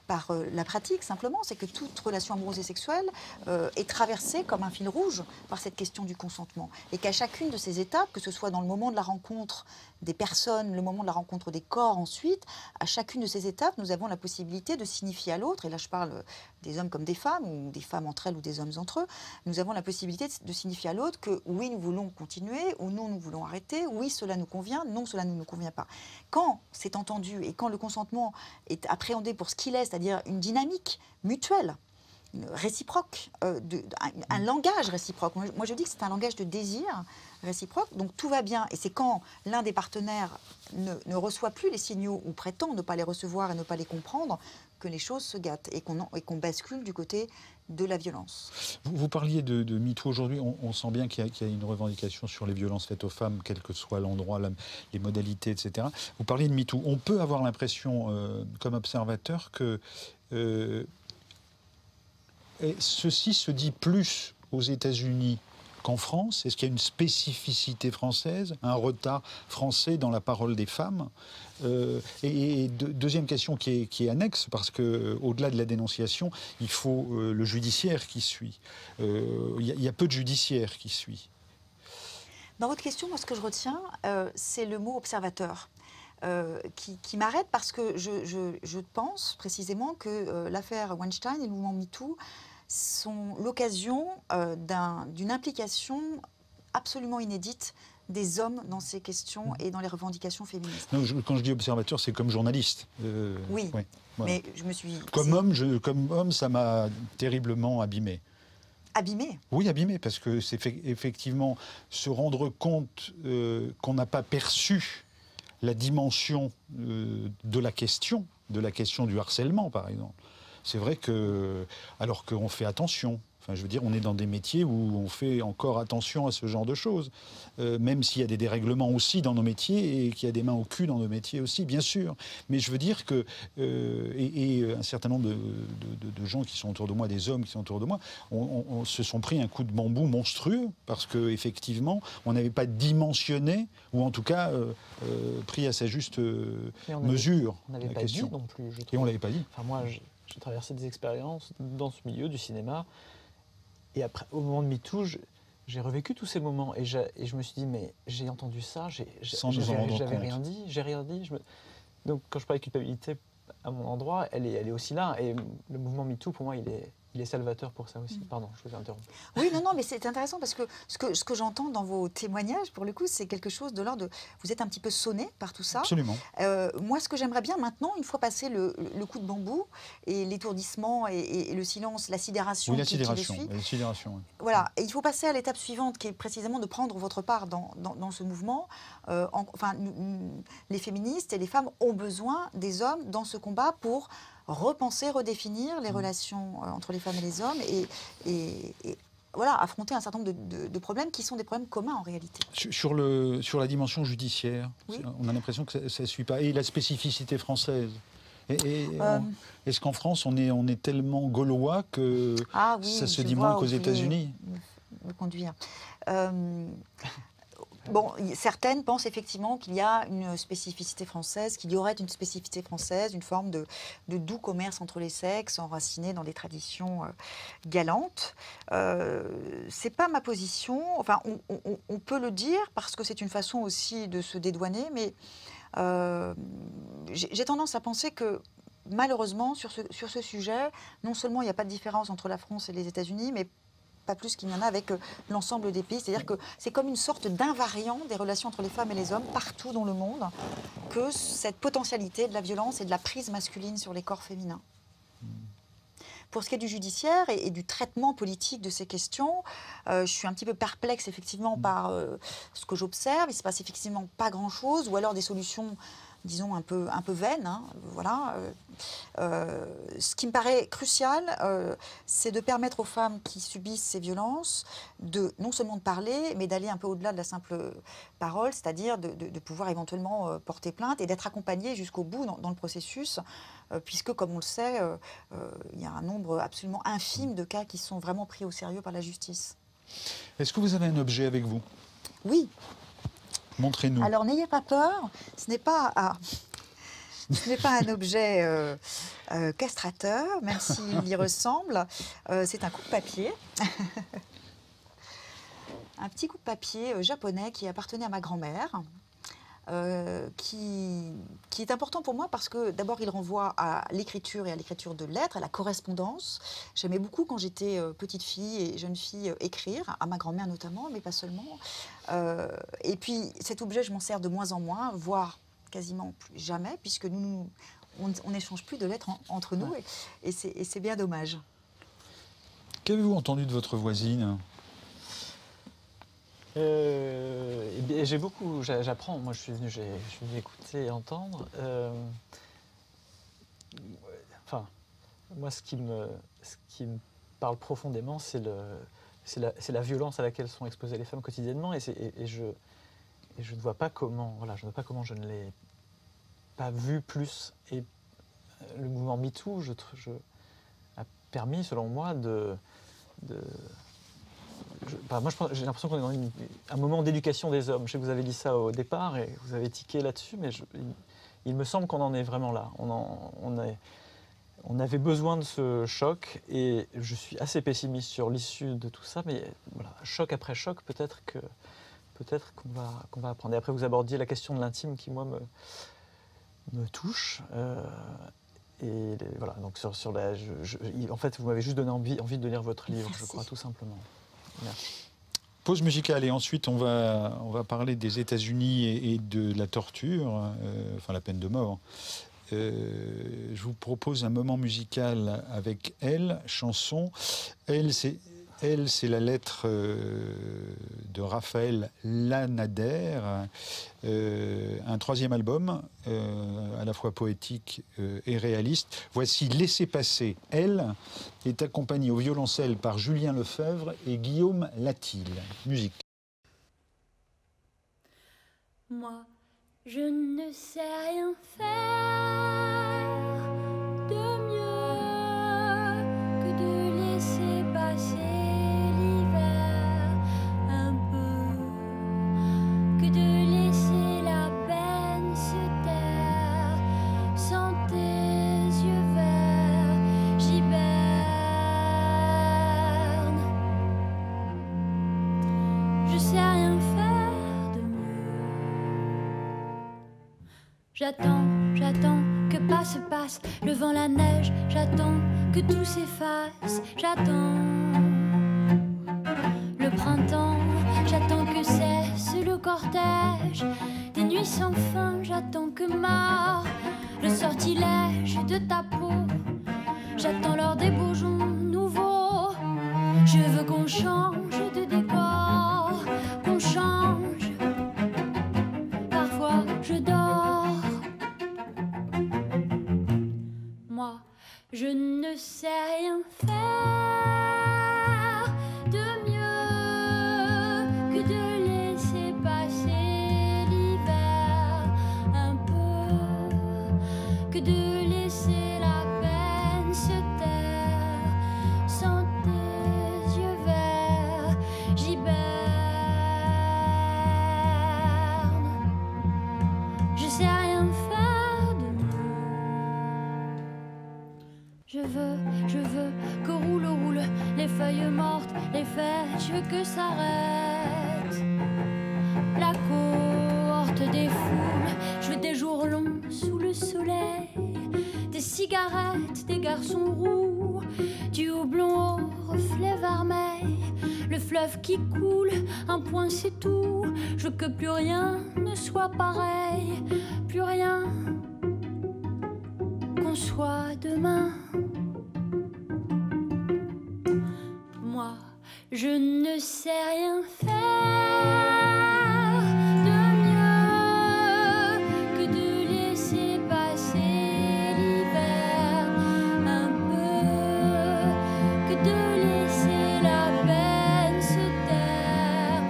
par la pratique simplement, c'est que toute relation amoureuse et sexuelle est traversée comme un fil rouge par cette question du consentement. Et qu'à chacune de ces étapes, que ce soit dans le moment de la rencontre des personnes, le moment de la rencontre des corps ensuite, à chacune de ces étapes, nous avons la possibilité de signifier à l'autre, et là je parle des hommes comme des femmes, ou des femmes entre elles ou des hommes entre eux, nous avons la possibilité de signifier à l'autre que oui, nous voulons continuer, ou non, nous voulons arrêter, oui, cela nous convient, non, cela ne nous convient pas. Quand c'est entendu et quand le consentement est appréhendé pour ce qu'il est, c'est-à-dire une dynamique mutuelle, réciproque, un langage réciproque. Moi, je dis que c'est un langage de désir réciproque, donc tout va bien. Et c'est quand l'un des partenaires ne reçoit plus les signaux ou prétend ne pas les recevoir et ne pas les comprendre que les choses se gâtent et qu'on bascule du côté de la violence. Vous parliez de MeToo aujourd'hui, on sent bien qu'il y a une revendication sur les violences faites aux femmes, quel que soit l'endroit, les modalités, etc. Vous parliez de MeToo. On peut avoir l'impression, comme observateur, que ceci se dit plus aux États-Unis qu'en France. Est-ce qu'il y a une spécificité française, un retard français dans la parole des femmes? Deuxième question qui est annexe, parce qu'au-delà de la dénonciation, il faut le judiciaire qui suit. Il y a peu de judiciaire qui suit. Dans votre question, moi, ce que je retiens, c'est le mot observateur. Qui m'arrête parce que je pense précisément que l'affaire Weinstein et le mouvement MeToo sont l'occasion d'une implication absolument inédite des hommes dans ces questions et dans les revendications féministes. Non, quand je dis observateur, c'est comme journaliste. Oui, ouais, voilà. Mais je me suis... Comme homme, ça m'a terriblement abîmé. Abîmé? Oui, abîmé, parce que c'est effectivement se rendre compte qu'on n'a pas perçu la dimension de la question du harcèlement, par exemple. C'est vrai que, alors qu'on fait attention, enfin, je veux dire, on est dans des métiers où on fait encore attention à ce genre de choses, même s'il y a des dérèglements aussi dans nos métiers et qu'il y a des mains au cul dans nos métiers aussi, bien sûr. Mais je veux dire que, un certain nombre de gens qui sont autour de moi, des hommes qui sont autour de moi, on se sont pris un coup de bambou monstrueux parce qu'effectivement, on n'avait pas dimensionné, ou en tout cas pris à sa juste mesure la question. Non plus, je trouve. Et on ne l'avait pas dit. Enfin, moi, j'ai traversé des expériences dans ce milieu du cinéma. Et après, au moment de MeToo, j'ai revécu tous ces moments. Et je me suis dit, mais j'ai entendu ça, j'avais rien dit, j'ai rien dit. Donc, quand je parle de culpabilité à mon endroit, elle est aussi là. Et le mouvement MeToo, pour moi, il est salvateur pour ça aussi. Pardon, je vous ai interrompu. Oui, non, mais c'est intéressant parce que ce que j'entends dans vos témoignages, pour le coup, c'est quelque chose de l'ordre de... Vous êtes un petit peu sonné par tout ça. Absolument. Moi, ce que j'aimerais bien maintenant, une fois passé le coup de bambou et l'étourdissement et le silence, la sidération qui le suit... La sidération, oui. Voilà, et il faut passer à l'étape suivante qui est précisément de prendre votre part dans ce mouvement. Les féministes et les femmes ont besoin des hommes dans ce combat pour repenser, redéfinir les relations entre les femmes et les hommes et voilà, affronter un certain nombre de problèmes qui sont des problèmes communs en réalité. Sur la dimension judiciaire, oui. On a l'impression que ça ne suit pas. Et la spécificité française. Est-ce qu'en France, on est tellement gaulois que ça se dit moins qu'aux États-Unis? Me conduire. Bon, certaines pensent effectivement qu'il y a une spécificité française, qu'il y aurait une spécificité française, une forme de doux commerce entre les sexes, enraciné dans des traditions galantes. C'est pas ma position. Enfin, on peut le dire parce que c'est une façon aussi de se dédouaner, mais j'ai tendance à penser que malheureusement, sur ce sujet, non seulement il n'y a pas de différence entre la France et les États-Unis, mais pas plus qu'il n'y en a avec l'ensemble des pays. C'est-à-dire que c'est comme une sorte d'invariant des relations entre les femmes et les hommes partout dans le monde que cette potentialité de la violence et de la prise masculine sur les corps féminins. Pour ce qui est du judiciaire et du traitement politique de ces questions, je suis un petit peu perplexe effectivement par ce que j'observe. Il ne se passe effectivement pas grand-chose, ou alors des solutions, disons, un peu vaines. Hein, voilà. Ce qui me paraît crucial, c'est de permettre aux femmes qui subissent ces violences non seulement de parler, mais d'aller un peu au-delà de la simple parole, c'est-à-dire de pouvoir éventuellement porter plainte et d'être accompagnées jusqu'au bout dans le processus, puisque, comme on le sait, il y a un nombre absolument infime de cas qui sont vraiment pris au sérieux par la justice. Est-ce que vous avez un objet avec vous? Oui. Montrez-nous. Alors, n'ayez pas peur, ce n'est pas un objet castrateur, même s'il y ressemble. C'est un coupe-papier. Un petit coupe-papier japonais qui appartenait à ma grand-mère, qui est important pour moi parce que, d'abord, il renvoie à l'écriture et à l'écriture de lettres, à la correspondance. J'aimais beaucoup, quand j'étais petite fille et jeune fille, écrire, à ma grand-mère notamment, mais pas seulement. Et puis, cet objet, je m'en sers de moins en moins, voire quasiment plus jamais, puisque on n'échange plus de lettres entre nous, et c'est bien dommage. Qu'avez-vous entendu de votre voisine? J'ai beaucoup, j'apprends. Moi, je suis venu écouter et entendre. Enfin, moi, ce qui me parle profondément, c'est la violence à laquelle sont exposées les femmes quotidiennement, et je ne vois pas comment, je ne l'ai pas vu plus. Et le mouvement MeToo a permis, selon moi, moi, j'ai l'impression qu'on est dans un moment d'éducation des hommes. Je sais que vous avez dit ça au départ et vous avez tiqué là-dessus, mais il me semble qu'on en est vraiment là. On avait besoin de ce choc, et je suis assez pessimiste sur l'issue de tout ça, mais voilà, choc après choc, peut-être qu'on va apprendre. Et après, vous abordiez la question de l'intime qui, moi, me touche. Et voilà, donc en fait, vous m'avez juste donné envie de lire votre livre. Merci. Je crois, tout simplement. Merci. Pause musicale, et ensuite on va parler des États-Unis et de la torture, enfin la peine de mort. Je vous propose un moment musical avec Elle, chanson. Elle, c'est la lettre de Raphaël Lanader, un troisième album, à la fois poétique et réaliste. Voici Laissez passer. Elle est accompagnée au violoncelle par Julien Lefebvre et Guillaume Latil. Musique. Moi, je ne sais rien faire de mieux que de laisser passer l'hiver un peu, que de laisser la peine se taire. Sans tes yeux verts, j'hiberne. Je sais rien faire de mieux. J'attends que passe le vent, la neige. J'attends que tout s'efface. J'attends le printemps. J'attends que cesse le cortège des nuits sans fin. J'attends que marre le sortilège de ta peau. J'attends l'heure des beaux jours nouveaux. Je veux qu'on change de décor, qu'on change. Parfois je dors. Moi, je ne sais rien faire de mieux que de laisser passer l'hiver un peu, que de laisser la peine se taire. Sans tes yeux verts, j'hiberne. Je sais rien faire de mieux. Je veux que roule les feuilles mortes, les fêtes, je veux que s'arrête la cohorte des foules. Je veux des jours longs sous le soleil, des cigarettes, des garçons roux, du houblon au reflet vermeil, le fleuve qui coule, un point c'est tout. Je veux que plus rien ne soit pareil, plus rien, qu'on soit demain. Je ne sais rien faire de mieux que de laisser passer l'hiver un peu, que de laisser la peine se taire.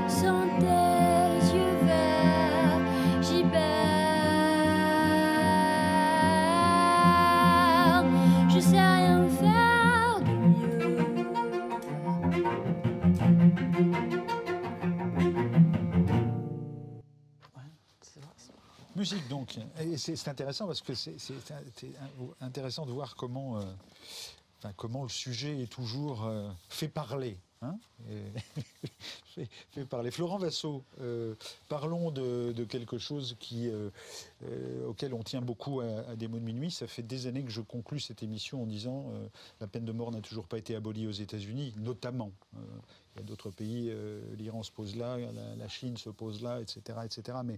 Sans tes yeux verts, j'hiberne. Je sais rien faire de mieux. Musique donc, et c'est intéressant parce que c'est intéressant de voir comment, comment le sujet est toujours fait parler. Hein, fait parler. Florent Vassaux, parlons de quelque chose auquel on tient beaucoup à Des mots de minuit. Ça fait des années que je conclus cette émission en disant la peine de mort n'a toujours pas été abolie aux États-Unis, notamment. Il y a d'autres pays, l'Iran se pose là, la Chine se pose là, etc. etc. Mais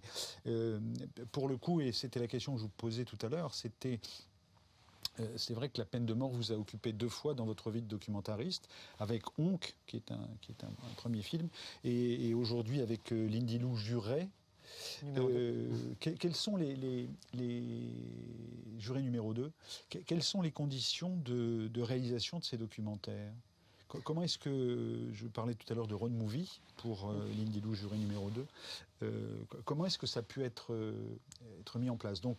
pour le coup, et c'était la question que je vous posais tout à l'heure, c'est vrai que la peine de mort vous a occupé 2 fois dans votre vie de documentariste, avec Oncle, qui est un premier film, et aujourd'hui avec Lindy Lou Juret. Quels sont les jurés numéro 2, quelles sont les conditions de réalisation de ces documentaires? Comment est-ce que, je parlais tout à l'heure de road movie pour Lindy Lou, juré numéro 2, comment est-ce que ça a pu être mis en place? Donc,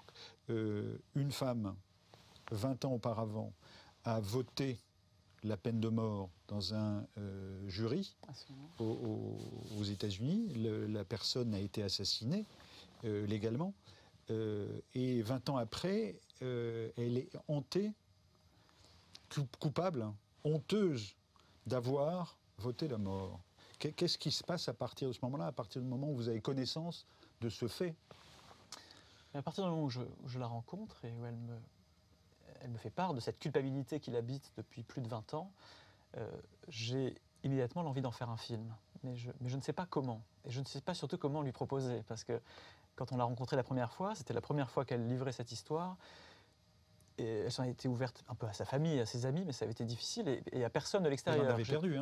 une femme, 20 ans auparavant, a voté la peine de mort dans un jury aux États-Unis. La personne a été assassinée légalement. Et 20 ans après, elle est hantée, coupable, honteuse d'avoir voté la mort. Qu'est-ce qui se passe à partir de ce moment-là, à partir du moment où vous avez connaissance de ce fait? À partir du moment où je la rencontre et où elle me fait part de cette culpabilité qui l'habite depuis plus de 20 ans, j'ai immédiatement l'envie d'en faire un film. Mais je ne sais pas comment. Et je ne sais pas surtout comment lui proposer. Parce que quand on l'a rencontrée la première fois, c'était la première fois qu'elle livrait cette histoire. Et elle s'en était ouverte un peu à sa famille, à ses amis, mais ça avait été difficile et à personne de l'extérieur. Elle en avait perdu.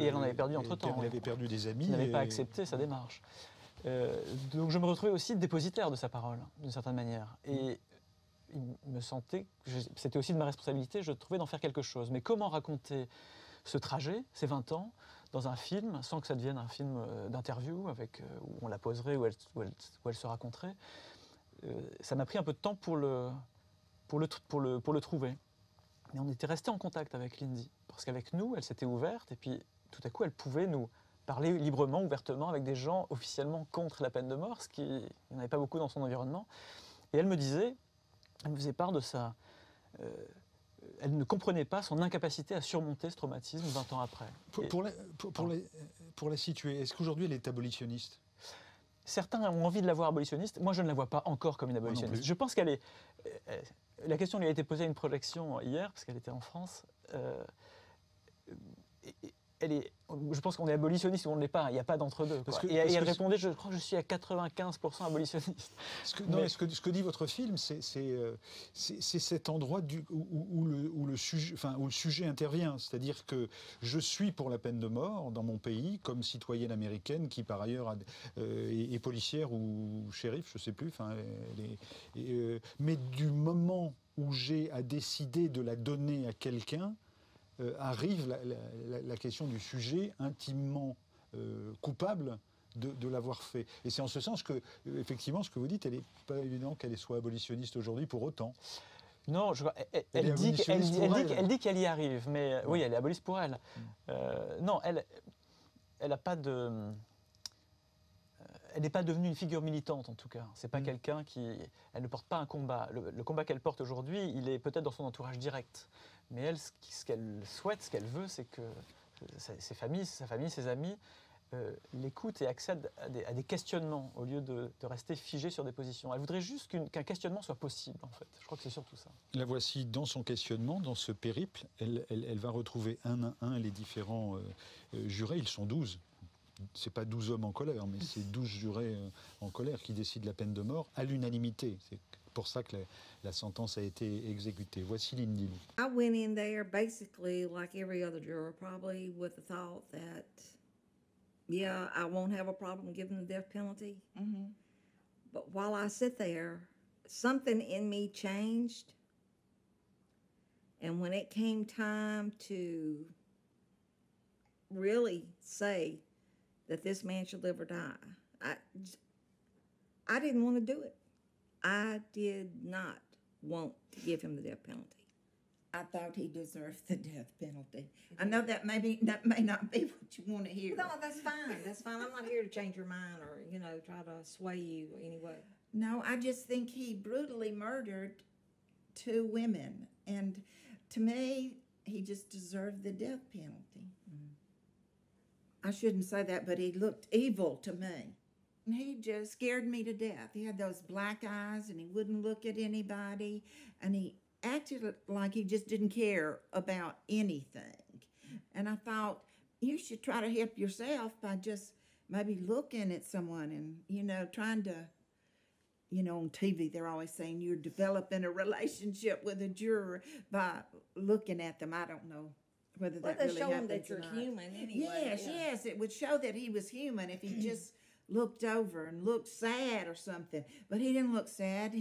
Et elle en avait perdu entre-temps. Elle avait perdu des amis. Qui n'avaient pas accepté sa démarche. Donc je me retrouvais aussi dépositaire de sa parole, d'une certaine manière. Et il me sentait, c'était aussi de ma responsabilité, je trouvais d'en faire quelque chose. Mais comment raconter ce trajet, ces 20 ans, dans un film, sans que ça devienne un film d'interview, où on la poserait, où elle se raconterait. Ça m'a pris un peu de temps pour le trouver. Mais on était resté en contact avec Lindy, parce qu'avec nous, elle s'était ouverte, et puis tout à coup, elle pouvait nous parler librement, ouvertement, avec des gens officiellement contre la peine de mort, ce qui, il n'y en avait pas beaucoup dans son environnement. Et elle me disait, elle me faisait part de ça. Elle ne comprenait pas son incapacité à surmonter ce traumatisme 20 ans après. Pour la situer, est-ce qu'aujourd'hui elle est abolitionniste? Certains ont envie de la voir abolitionniste. Moi, je ne la vois pas encore comme une abolitionniste. Je pense qu'elle est... La question lui a été posée à une projection hier, parce qu'elle était en France. Je pense qu'on est abolitionniste ou on ne l'est pas. Il n'y a pas d'entre-deux. Et elle répondait, je crois que je suis à 95% abolitionniste. Ce que dit votre film, c'est cet endroit où le sujet intervient. C'est-à-dire que je suis pour la peine de mort dans mon pays, comme citoyenne américaine qui, par ailleurs, est policière ou shérif, je ne sais plus. Mais du moment où j'ai à décider de la donner à quelqu'un, arrive la question du sujet intimement coupable de l'avoir fait. Et c'est en ce sens que, effectivement, ce que vous dites, elle n'est pas évident qu'elle soit abolitionniste aujourd'hui pour autant. Non, elle dit qu'elle y arrive, mais oui, elle est aboliste pour elle. Non, elle n'a pas de... Elle n'est pas devenue une figure militante, en tout cas. C'est pas quelqu'un qui... Elle ne porte pas un combat. Le combat qu'elle porte aujourd'hui, il est peut-être dans son entourage direct. Mais elle, ce qu'elle souhaite, ce qu'elle veut, c'est que sa famille, ses amis l'écoutent et accèdent à des questionnements au lieu de rester figés sur des positions. Elle voudrait juste qu'un questionnement soit possible, en fait. Je crois que c'est surtout ça. La voici dans son questionnement, dans ce périple. Elle va retrouver un à un les différents jurés. Ils sont 12. C'est pas 12 hommes en colère, mais c'est 12 jurés en colère qui décident la peine de mort à l'unanimité. C'est pour ça que la sentence a été exécutée. Voici Lindy Lou. I went in there basically like every other juror, probably with the thought that, yeah, I won't have a problem giving the death penalty. But while I sit there, something in me changed. And when it came time to really say that this man should live or die, I didn't want to do it. I did not want to give him the death penalty. I thought he deserved the death penalty. I know that may not be what you want to hear. No, that's fine. That's fine. I'm not here to change your mind or, try to sway you anyway. No, I just think he brutally murdered 2 women. And to me, he just deserved the death penalty. I shouldn't say that, but he looked evil to me. And he just scared me to death. He had those black eyes and he wouldn't look at anybody. And he acted like he just didn't care about anything. And I thought, you should try to help yourself by just maybe looking at someone and, trying to, on TV, they're always saying you're developing a relationship with a juror by looking at them. I don't know whether that really show them happens that you're or not. human anyway. Yes, it would show that he was human if he just looked over and looked sad or something. But he didn't look sad.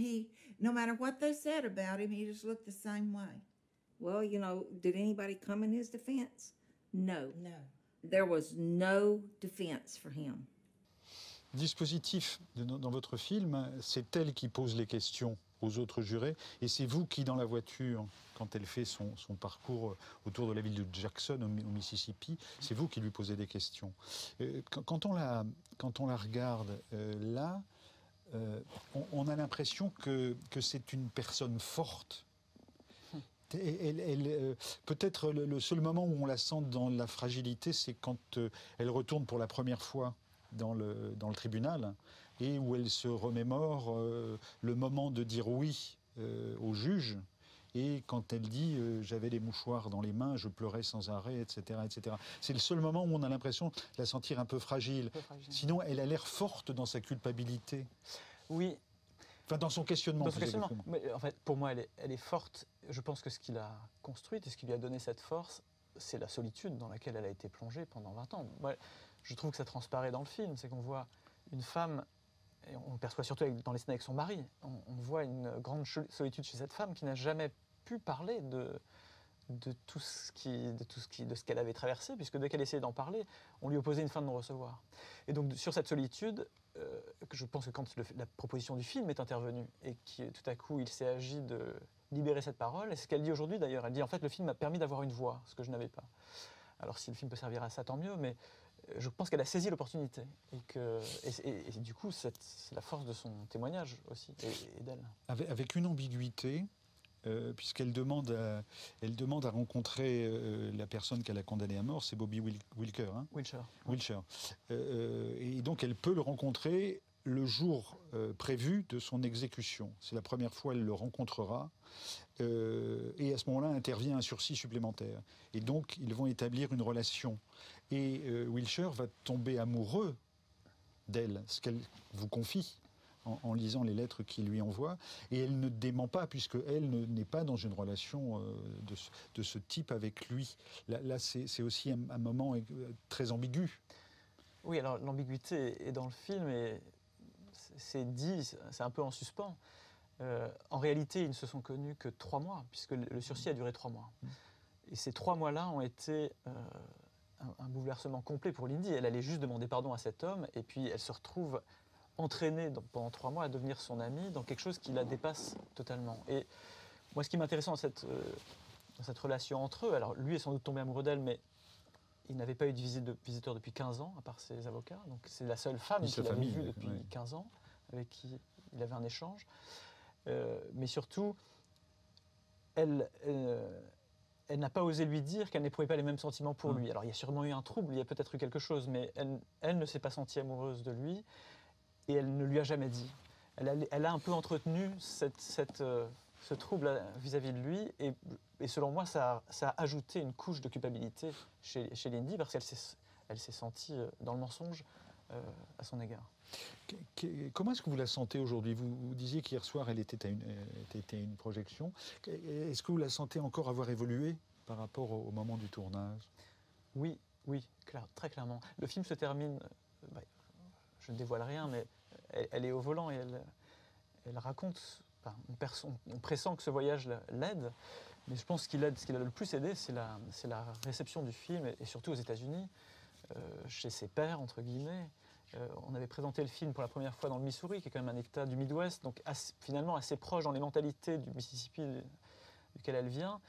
No matter what they said about him, he just looked the same way. Well, did anybody come in his defense? No. No. There was no defense for him. Dispositif dans votre film, c'est elle qui pose les questions aux autres jurés, et c'est vous qui, dans la voiture, quand elle fait son parcours autour de la ville de Jackson, au Mississippi, c'est vous qui lui posez des questions. Quand on la regarde là, on a l'impression que c'est une personne forte. Peut-être le seul moment où on la sent dans la fragilité, c'est quand elle retourne pour la première fois dans le tribunal et où elle se remémore le moment de dire oui au juge, et quand elle dit j'avais les mouchoirs dans les mains, je pleurais sans arrêt, etc. etc. C'est le seul moment où on a l'impression de la sentir un peu fragile. Sinon, elle a l'air forte dans sa culpabilité. Oui. Enfin, dans son questionnement. Mais en fait, pour moi, elle est forte. Je pense que ce qui l'a construite et ce qui lui a donné cette force, c'est la solitude dans laquelle elle a été plongée pendant 20 ans. Moi, je trouve que ça transparaît dans le film. C'est qu'on voit une femme, et on le perçoit surtout dans les scènes avec son mari, on voit une grande solitude chez cette femme qui n'a jamais pu parler de ce qu'elle avait traversé, puisque dès qu'elle essayait d'en parler, on lui opposait une fin de non-recevoir. Et donc, sur cette solitude, je pense que quand la proposition du film est intervenue et que tout à coup il s'est agi de libérer cette parole, et c'est ce qu'elle dit aujourd'hui d'ailleurs, elle dit en fait le film m'a permis d'avoir une voix, ce que je n'avais pas. Alors si le film peut servir à ça, tant mieux, mais je pense qu'elle a saisi l'opportunité et du coup c'est la force de son témoignage aussi et d'elle. Avec une ambiguïté, puisqu'elle demande à rencontrer la personne qu'elle a condamnée à mort, c'est Bobby Wilcher. Hein, Wilcher. Et donc elle peut le rencontrer le jour prévu de son exécution. C'est la première fois elle le rencontrera. Et à ce moment-là intervient un sursis supplémentaire. Et donc ils vont établir une relation. Et Wilcher va tomber amoureux d'elle, ce qu'elle vous confie en lisant les lettres qu'il lui envoie, et elle ne dément pas, puisqu'elle n'est pas dans une relation de ce type avec lui. Là c'est aussi un moment très ambigu. Oui, alors l'ambiguïté est dans le film, et c'est dit, c'est un peu en suspens. En réalité, ils ne se sont connus que 3 mois, puisque le sursis a duré 3 mois. Et ces 3 mois-là ont été un bouleversement complet pour Lindy. Elle allait juste demander pardon à cet homme, et puis elle se retrouve entraînée pendant 3 mois à devenir son amie dans quelque chose qui la dépasse totalement. Et moi, ce qui m'intéressait dans cette relation entre eux, alors lui est sans doute tombé amoureux d'elle, mais il n'avait pas eu de visiteur depuis 15 ans, à part ses avocats. Donc c'est la seule femme qu'il avait vue depuis 15 ans, avec qui il avait un échange. Mais surtout, elle n'a pas osé lui dire qu'elle n'éprouvait pas les mêmes sentiments pour lui. Alors il y a sûrement eu un trouble, il y a peut-être eu quelque chose, mais elle ne s'est pas sentie amoureuse de lui, et elle ne lui a jamais dit. Elle a un peu entretenu ce trouble vis-à-vis de lui, et selon moi, ça a ajouté une couche de culpabilité chez Lindy, parce qu'elle s'est sentie dans le mensonge à son égard. Comment est-ce que vous la sentez aujourd'hui? Vous disiez qu'hier soir, elle était à une projection. Est-ce que vous la sentez encore avoir évolué par rapport au moment du tournage? Oui, très clairement. Le film se termine, je ne dévoile rien, mais elle est au volant et elle raconte, on pressent que ce voyage l'aide, mais je pense ce qui l'a le plus aidé, c'est la réception du film, et surtout aux États-Unis, chez ses pairs, entre guillemets. On avait présenté le film pour la première fois dans le Missouri, qui est quand même un État du Midwest, donc finalement assez proche dans les mentalités du Mississippi duquel elle vient.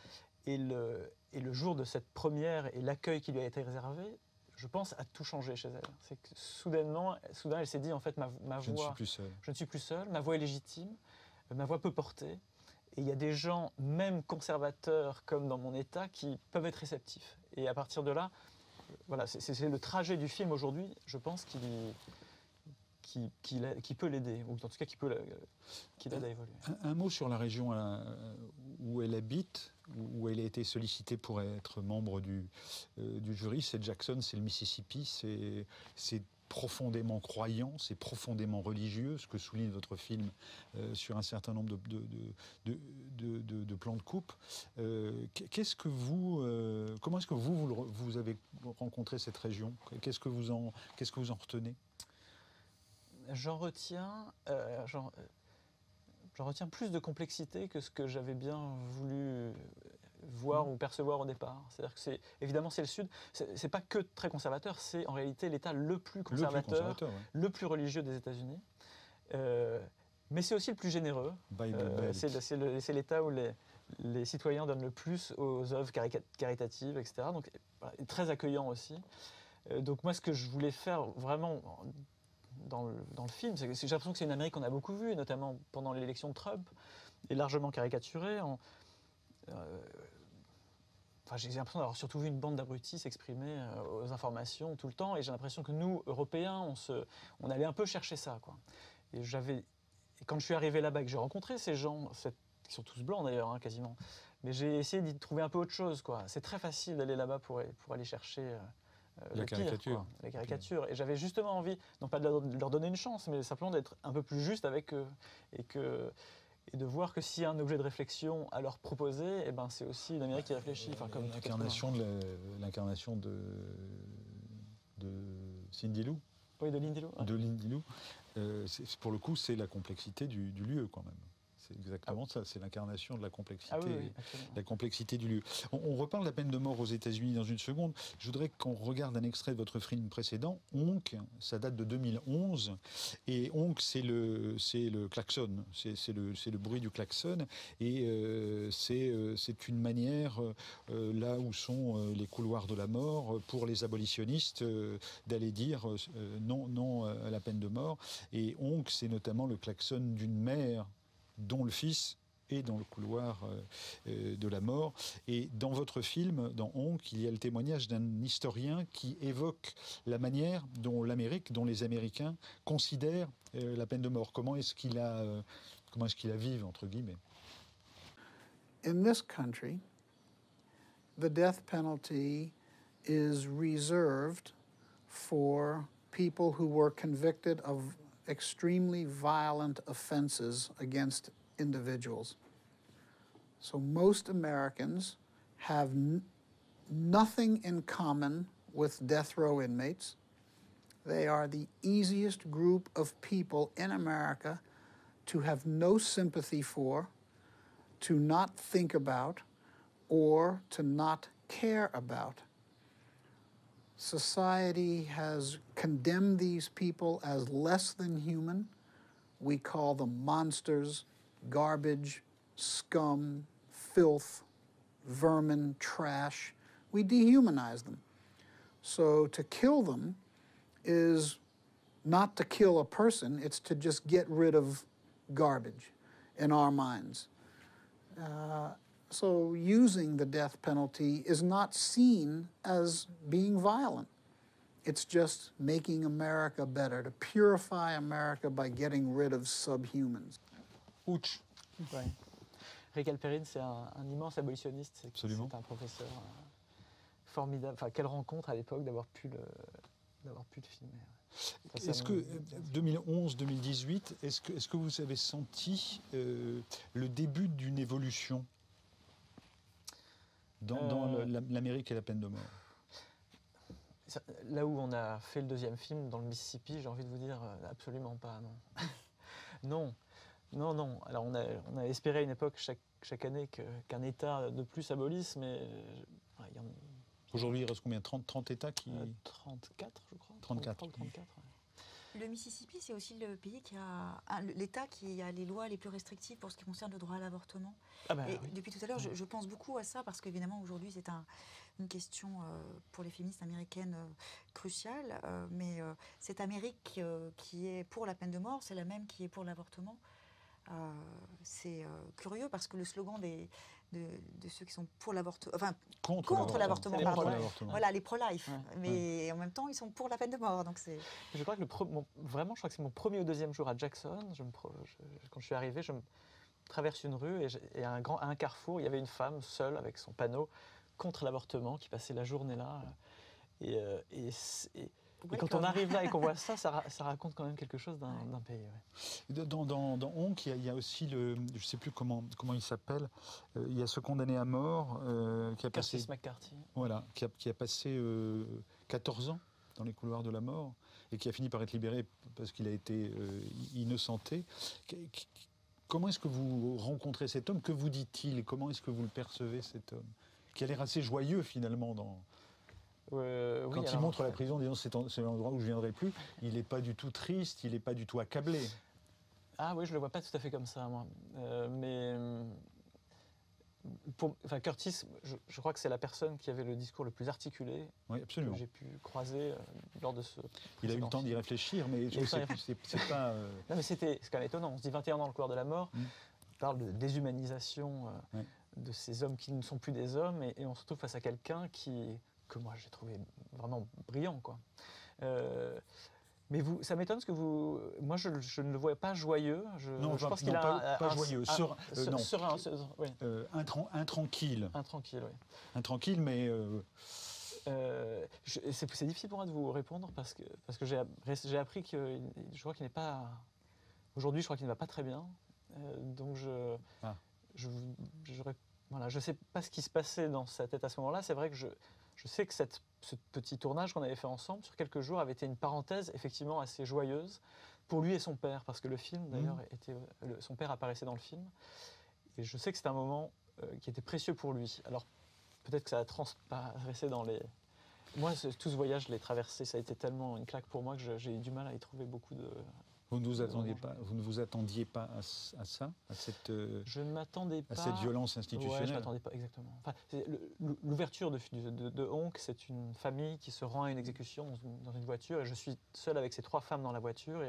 Et le jour de cette première et l'accueil qui lui a été réservé, je pense, a tout changé chez elle. C'est que soudain, elle s'est dit, en fait, ma voix... Je ne suis plus seule, ma voix est légitime, ma voix peut porter. Et il y a des gens, même conservateurs, comme dans mon État, qui peuvent être réceptifs. Et à partir de là, voilà, c'est le trajet du film aujourd'hui, je pense, qui peut l'aider, ou en tout cas qui l'aide à évoluer. Un mot sur la région où elle habite, où elle a été sollicitée pour être membre du jury. C'est Jackson, c'est le Mississippi, c'est profondément croyant, c'est profondément religieux, ce que souligne votre film sur un certain nombre de plans de coupe. Comment est-ce que vous avez rencontré cette région? Qu'est-ce que vous en retenez? J'en retiens plus de complexité que ce que j'avais bien voulu voir ou percevoir au départ. C'est-à-dire que évidemment c'est le Sud, c'est pas que très conservateur, c'est en réalité l'État le plus conservateur, le plus religieux des États-Unis. Mais c'est aussi le plus généreux. C'est l'État où les citoyens donnent le plus aux œuvres caritatives, etc. Donc très accueillant aussi. Donc moi, ce que je voulais faire vraiment dans le film, c'est que j'ai l'impression que c'est une Amérique qu'on a beaucoup vue, notamment pendant l'élection de Trump, et largement caricaturée. J'ai l'impression d'avoir surtout vu une bande d'abrutis s'exprimer aux informations tout le temps, et j'ai l'impression que nous, Européens, on allait un peu chercher ça, quoi. Et quand je suis arrivé là-bas et que j'ai rencontré ces gens, qui sont tous blancs d'ailleurs, hein, quasiment, mais j'ai essayé d'y trouver un peu autre chose, quoi. C'est très facile d'aller là-bas pour aller chercher la caricature. Et j'avais justement envie, non pas de leur donner une chance, mais simplement d'être un peu plus juste avec eux, et de voir que s'il y a un objet de réflexion à leur proposer, eh ben, c'est aussi une Amérique qui réfléchit. Comme l'incarnation de Cindy Lou. Oui, de Lindy Lou. De Lindy Lou. Pour le coup, c'est la complexité du lieu quand même. C'est exactement ça, c'est l'incarnation de la complexité du lieu. On reparle de la peine de mort aux États-Unis dans une seconde. Je voudrais qu'on regarde un extrait de votre film précédent, Honk. Ça date de 2011. Et Honk, c'est le klaxon, c'est le bruit du klaxon. Et c'est une manière, là où sont les couloirs de la mort, pour les abolitionnistes, d'aller dire non à la peine de mort. Et Honk, c'est notamment le klaxon d'une mère dont le fils est dans le couloir de la mort. Et dans votre film, dans Honk, il y a le témoignage d'un historien qui évoque la manière dont les Américains considèrent la peine de mort. Comment est-ce qu'ils la vivent, entre guillemets? In this country, the death penalty is reserved for people who were convicted of extremely violent offenses against individuals. So most Americans have nothing in common with death row inmates. They are the easiest group of people in America to have no sympathy for, to not think about, or to not care about. Society has condemned these people as less than human. We call them monsters, garbage, scum, filth, vermin, trash. We dehumanize them. So to kill them is not to kill a person, it's to just get rid of garbage in our minds. So using the death penalty is not seen as being violent. It's just making America better, to purify America by getting rid of subhumans. Ouch. Ouais. Rick Alperin, c'est un immense abolitionniste. C'est un professeur formidable. Enfin, quelle rencontre à l'époque d'avoir pu d'avoir pu le filmer. Est-ce que 2011-2018, est-ce que vous avez senti le début d'une évolution dans l'Amérique et la peine de mort? Là où on a fait le deuxième film, dans le Mississippi, j'ai envie de vous dire absolument pas, non. non. Alors on a espéré à une époque chaque année qu'un État de plus abolisse, mais il y en a... Aujourd'hui, il reste combien? 30 États qui... 34, je crois. 34. 34, ouais. Le Mississippi, c'est aussi le pays l'État qui a les lois les plus restrictives pour ce qui concerne le droit à l'avortement. Oui. Depuis tout à l'heure, je pense beaucoup à ça parce qu'évidemment, aujourd'hui, c'est une question pour les féministes américaines cruciale. Mais cette Amérique qui est pour la peine de mort, c'est la même qui est pour l'avortement. C'est curieux parce que le slogan de ceux qui sont pour l'avortement, enfin contre l'avortement, pardon. Voilà, les pro-life. Mais en même temps, ils sont pour la peine de mort. Donc c'est. Je crois que vraiment, je crois que c'est mon premier ou deuxième jour à Jackson. Quand je suis arrivé, je traverse une rue et à un carrefour, il y avait une femme seule avec son panneau contre l'avortement qui passait la journée là. Et quand on arrive là et qu'on voit ça raconte quand même quelque chose d'un pays. Ouais. Dans Honk, il y a aussi je ne sais plus comment il s'appelle, il y a ce condamné à mort qui a passé... Curtis McCarthy. Voilà, qui a passé 14 ans dans les couloirs de la mort et qui a fini par être libéré parce qu'il a été innocenté. Comment est-ce que vous rencontrez cet homme? Que vous dit-il? Comment est-ce que vous le percevez, cet homme? Qui a l'air assez joyeux finalement quand il montre la prison en disant c'est l'endroit où je ne viendrai plus, il n'est pas du tout triste, il n'est pas du tout accablé. Ah oui, je ne le vois pas tout à fait comme ça, moi. Curtis, je crois que c'est la personne qui avait le discours le plus articulé que j'ai pu croiser lors de ce... Il a eu le temps d'y réfléchir, mais c'est pas... Non, mais c'est quand même étonnant. On se dit 21 ans dans le couloir de la mort, on parle de déshumanisation de ces hommes qui ne sont plus des hommes, et on se retrouve face à quelqu'un que moi j'ai trouvé vraiment brillant, quoi. Mais ça m'étonne parce que moi je ne le vois pas joyeux. Je pense qu'il a pas joyeux, serein, oui. Intranquille. Intranquille, oui. Intranquille, mais c'est difficile pour moi de vous répondre parce que j'ai appris que je crois qu'il n'est pas. Aujourd'hui, je crois qu'il ne va pas très bien. Donc je sais pas ce qui se passait dans sa tête à ce moment-là. C'est vrai que je sais que ce petit tournage qu'on avait fait ensemble sur quelques jours avait été une parenthèse effectivement assez joyeuse pour lui et son père, parce que le film d'ailleurs son père apparaissait dans le film, et je sais que c'était un moment qui était précieux pour lui. Alors peut-être que ça a transparaissé dans les... Moi, tout ce voyage, je l'ai traversé, ça a été tellement une claque pour moi que j'ai eu du mal à y trouver beaucoup de... Vous ne vous attendiez pas à ça, à cette, je ne m'attendais pas, à cette violence institutionnelle? Ouais, je ne m'attendais pas, exactement. Enfin, l'ouverture de Honk, c'est une famille qui se rend à une exécution dans une voiture, et je suis seul avec ces 3 femmes dans la voiture,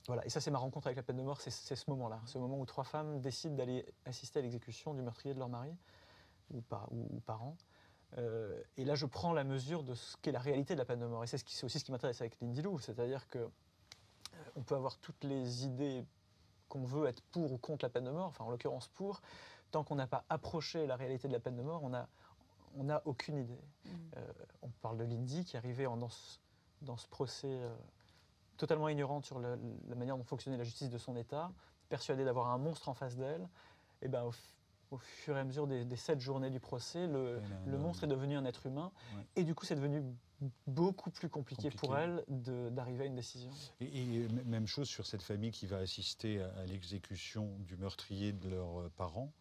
voilà. Et ça, c'est ma rencontre avec la peine de mort, c'est ce moment-là, ce moment où 3 femmes décident d'aller assister à l'exécution du meurtrier de leur mari ou parent. Et là, je prends la mesure de ce qu'est la réalité de la peine de mort. Et c'est aussi ce qui m'intéresse avec Lindy Lou, c'est-à-dire qu'on peut avoir toutes les idées qu'on veut être pour ou contre la peine de mort, enfin en l'occurrence pour, tant qu'on n'a pas approché la réalité de la peine de mort, on n'a aucune idée. On parle de Lindy qui arrivait dans ce procès totalement ignorante sur la manière dont fonctionnait la justice de son État, persuadée d'avoir un monstre en face d'elle. Et ben, au fur et à mesure des 7 journées du procès, le monstre est devenu un être humain. Ouais. Et du coup, c'est devenu beaucoup plus compliqué pour elle d'arriver à une décision. Et même chose sur cette famille qui va assister à l'exécution du meurtrier de leurs parents.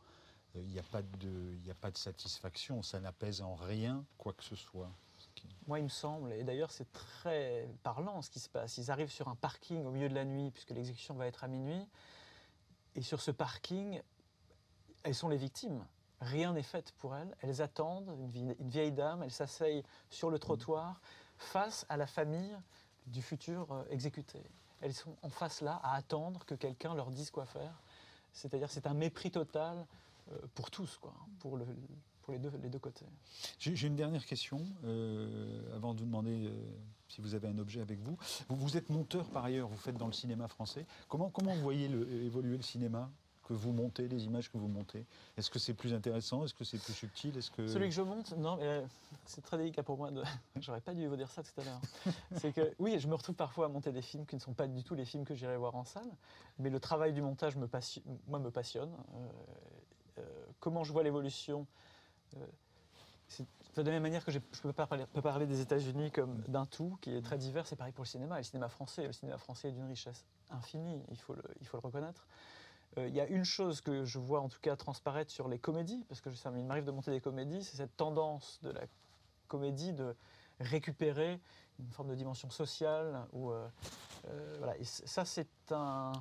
Il n'y a pas de satisfaction, ça n'apaise en rien quoi que ce soit. Moi, il me semble, et d'ailleurs c'est très parlant ce qui se passe. Ils arrivent sur un parking au milieu de la nuit, puisque l'exécution va être à minuit. Et sur ce parking, elles sont les victimes. Rien n'est fait pour elles. Elles attendent, une vieille dame, elles s'asseyent sur le trottoir face à la famille du futur exécuté. Elles sont en face là à attendre que quelqu'un leur dise quoi faire. C'est-à-dire c'est un mépris total pour tous, quoi, pour les deux côtés. J'ai une dernière question, avant de vous demander si vous avez un objet avec vous. Vous êtes monteur par ailleurs, vous faites dans le cinéma français. Comment vous voyez évoluer le cinéma que vous montez, les images que vous montez? Est-ce que c'est plus intéressant? Est-ce que c'est plus subtil? Celui que je monte, non, mais c'est très délicat pour moi. J'aurais pas dû vous dire ça tout à l'heure. C'est que, oui, je me retrouve parfois à monter des films qui ne sont pas du tout les films que j'irai voir en salle, mais le travail du montage me passionne. Comment je vois l'évolution, de la même manière que je ne peux pas parler des États-Unis comme d'un tout qui est très divers, c'est pareil pour le cinéma. Et le cinéma français est d'une richesse infinie, il faut le reconnaître. Il y a une chose que je vois en tout cas transparaître sur les comédies, parce que il m'arrive de monter des comédies, c'est cette tendance de la comédie de récupérer une forme de dimension sociale. Voilà. Et ça, c'est un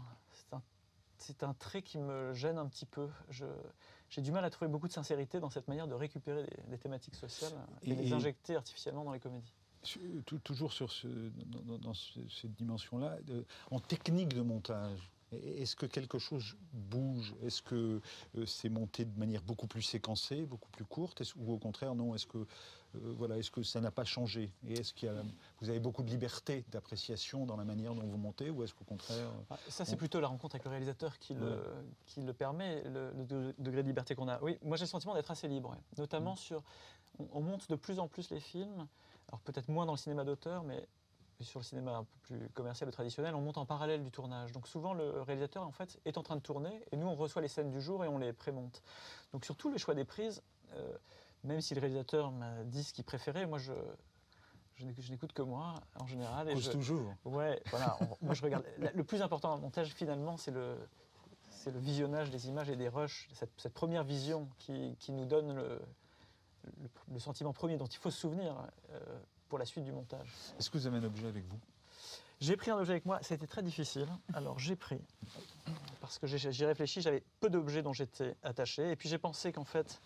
trait qui me gêne un petit peu. J'ai du mal à trouver beaucoup de sincérité dans cette manière de récupérer des thématiques sociales et les injecter artificiellement dans les comédies. Toujours dans cette dimension-là, en technique de montage, est-ce que quelque chose bouge? Est-ce que c'est monté de manière beaucoup plus séquencée, beaucoup plus courte? Ou au contraire, non? Est-ce que ça n'a pas changé? Et est-ce que vous avez beaucoup de liberté d'appréciation dans la manière dont vous montez? Ou est-ce qu'au contraire... Ça, c'est plutôt la rencontre avec le réalisateur qui le permet, le degré de liberté qu'on a. Oui, moi j'ai le sentiment d'être assez libre, notamment sur... On monte de plus en plus les films, alors peut-être moins dans le cinéma d'auteur, mais sur le cinéma un peu plus commercial ou traditionnel, on monte en parallèle du tournage. Donc souvent, le réalisateur en fait, est en train de tourner, et nous, on reçoit les scènes du jour et on les prémonte. Donc sur tout le choix des prises, même si le réalisateur m'a dit ce qu'il préférait, moi, je n'écoute que moi, en général. Et toujours. Ouais, voilà. Moi, je regarde. Le plus important dans le montage, finalement, c'est le visionnage des images et des rushs, cette première vision qui nous donne le sentiment premier dont il faut se souvenir pour la suite du montage. Est-ce que vous avez un objet avec vous? J'ai pris un objet avec moi, ça a été très difficile. Alors j'ai pris, parce que j'y réfléchi, j'avais peu d'objets dont j'étais attaché, et puis j'ai pensé qu'en fait,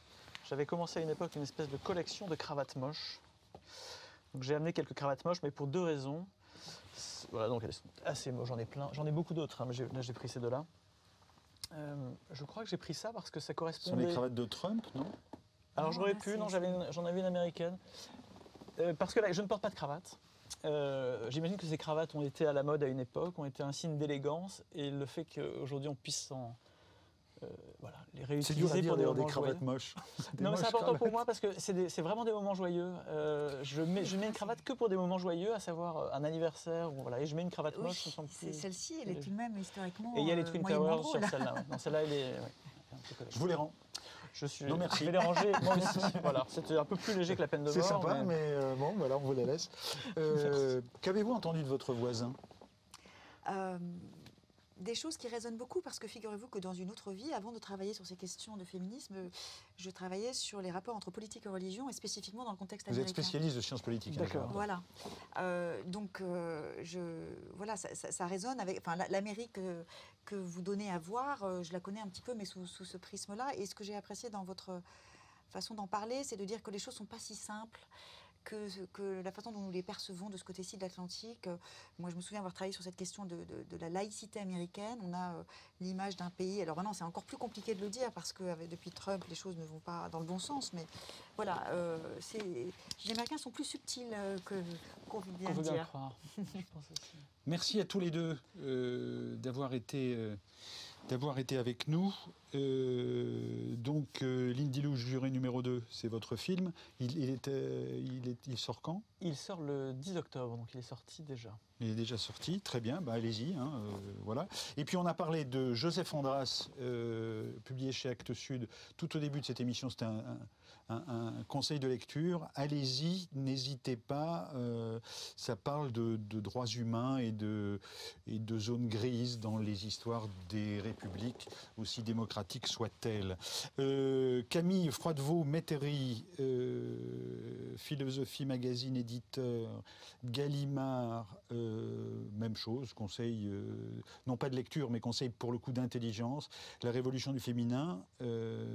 j'avais commencé à une époque une espèce de collection de cravates moches. Donc j'ai amené quelques cravates moches, mais pour deux raisons. Voilà, donc elles sont assez moches, j'en ai plein, j'en ai beaucoup d'autres, mais là j'ai pris ces deux-là. Je crois que j'ai pris ça parce que ça correspondait... Ce sont les cravates de Trump, non? Alors j'aurais pu, non, j'en avais une américaine. Parce que là, je ne porte pas de cravate. J'imagine que ces cravates ont été à la mode à une époque, ont été un signe d'élégance, et le fait qu'aujourd'hui on puisse les réutiliser. C'est dur à dire pour des cravates moches. Non, mais c'est important pour moi parce que c'est vraiment des moments joyeux. Je mets une cravate que pour des moments joyeux, à savoir un anniversaire, et je mets une cravate moche. Celle-ci, elle est tout de même historiquement. Et il y a les Twin Towers sur celle-là. Non, celle-là, elle est. Je vous les rends. Non, merci. Je vais les ranger, moi aussi. Voilà, c'était un peu plus léger que la peine de mort. C'est sympa, mais bon, voilà, on vous les laisse. Qu'avez-vous entendu de votre voisin? Des choses qui résonnent beaucoup, parce que figurez-vous que dans une autre vie, avant de travailler sur ces questions de féminisme, je travaillais sur les rapports entre politique et religion, et spécifiquement dans le contexte américain. Vous êtes spécialiste de sciences politiques. D'accord. Voilà. Voilà, ça résonne avec... Enfin, l'Amérique que vous donnez à voir, je la connais un petit peu, mais sous ce prisme-là. Et ce que j'ai apprécié dans votre façon d'en parler, c'est de dire que les choses ne sont pas si simples, que la façon dont nous les percevons de ce côté-ci de l'Atlantique. Moi, je me souviens avoir travaillé sur cette question de la laïcité américaine. On a l'image d'un pays... Alors maintenant, c'est encore plus compliqué de le dire, parce que depuis Trump, les choses ne vont pas dans le bon sens. Mais voilà, les Américains sont plus subtils qu'on veut bien dire. Croire. Je pense aussi. Merci à tous les deux d'avoir été avec nous. Donc, Lindy Lou, juré numéro 2, c'est votre film. Il sort quand? Il sort le 10 octobre, donc il est sorti déjà. Il est déjà sorti, très bien, allez-y. Voilà. Et puis on a parlé de Joseph Andras, publié chez Actes Sud. Tout au début de cette émission, c'était un conseil de lecture. Allez-y, n'hésitez pas. Ça parle de droits humains et de zones grises dans les histoires des républiques, aussi démocratiques soient-elles. Camille Froidevaux-Métairie, Philosophie Magazine, éditeur, Gallimard, même chose, conseil, non pas de lecture, mais conseil pour le coup d'intelligence. La révolution du féminin,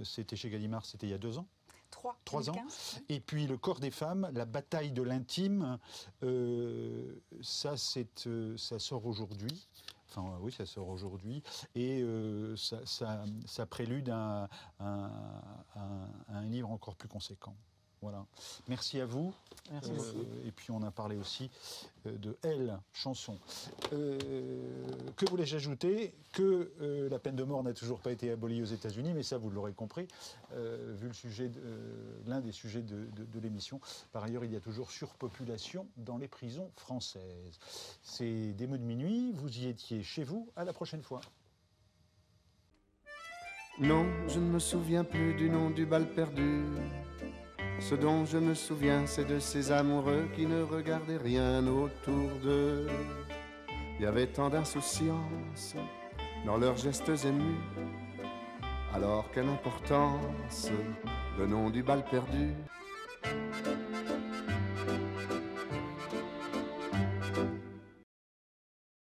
c'était chez Gallimard, c'était il y a 2 ans. 3 ans. Et puis Le corps des femmes, la bataille de l'intime, ça sort aujourd'hui. Enfin oui, ça sort aujourd'hui. Et ça prélude à un livre encore plus conséquent. Voilà. Merci à vous. Merci beaucoup. Et puis on a parlé aussi de Elle, chanson. Que voulais-je ajouter? Que la peine de mort n'a toujours pas été abolie aux États-Unis, mais ça vous l'aurez compris, vu le sujet, l'un des sujets de l'émission. Par ailleurs, il y a toujours surpopulation dans les prisons françaises. C'est des mots de minuit, vous y étiez chez vous, à la prochaine fois. Non, je ne me souviens plus du nom du bal perdu. Ce dont je me souviens, c'est de ces amoureux qui ne regardaient rien autour d'eux. Il y avait tant d'insouciance dans leurs gestes émus. Alors quelle importance, le nom du bal perdu.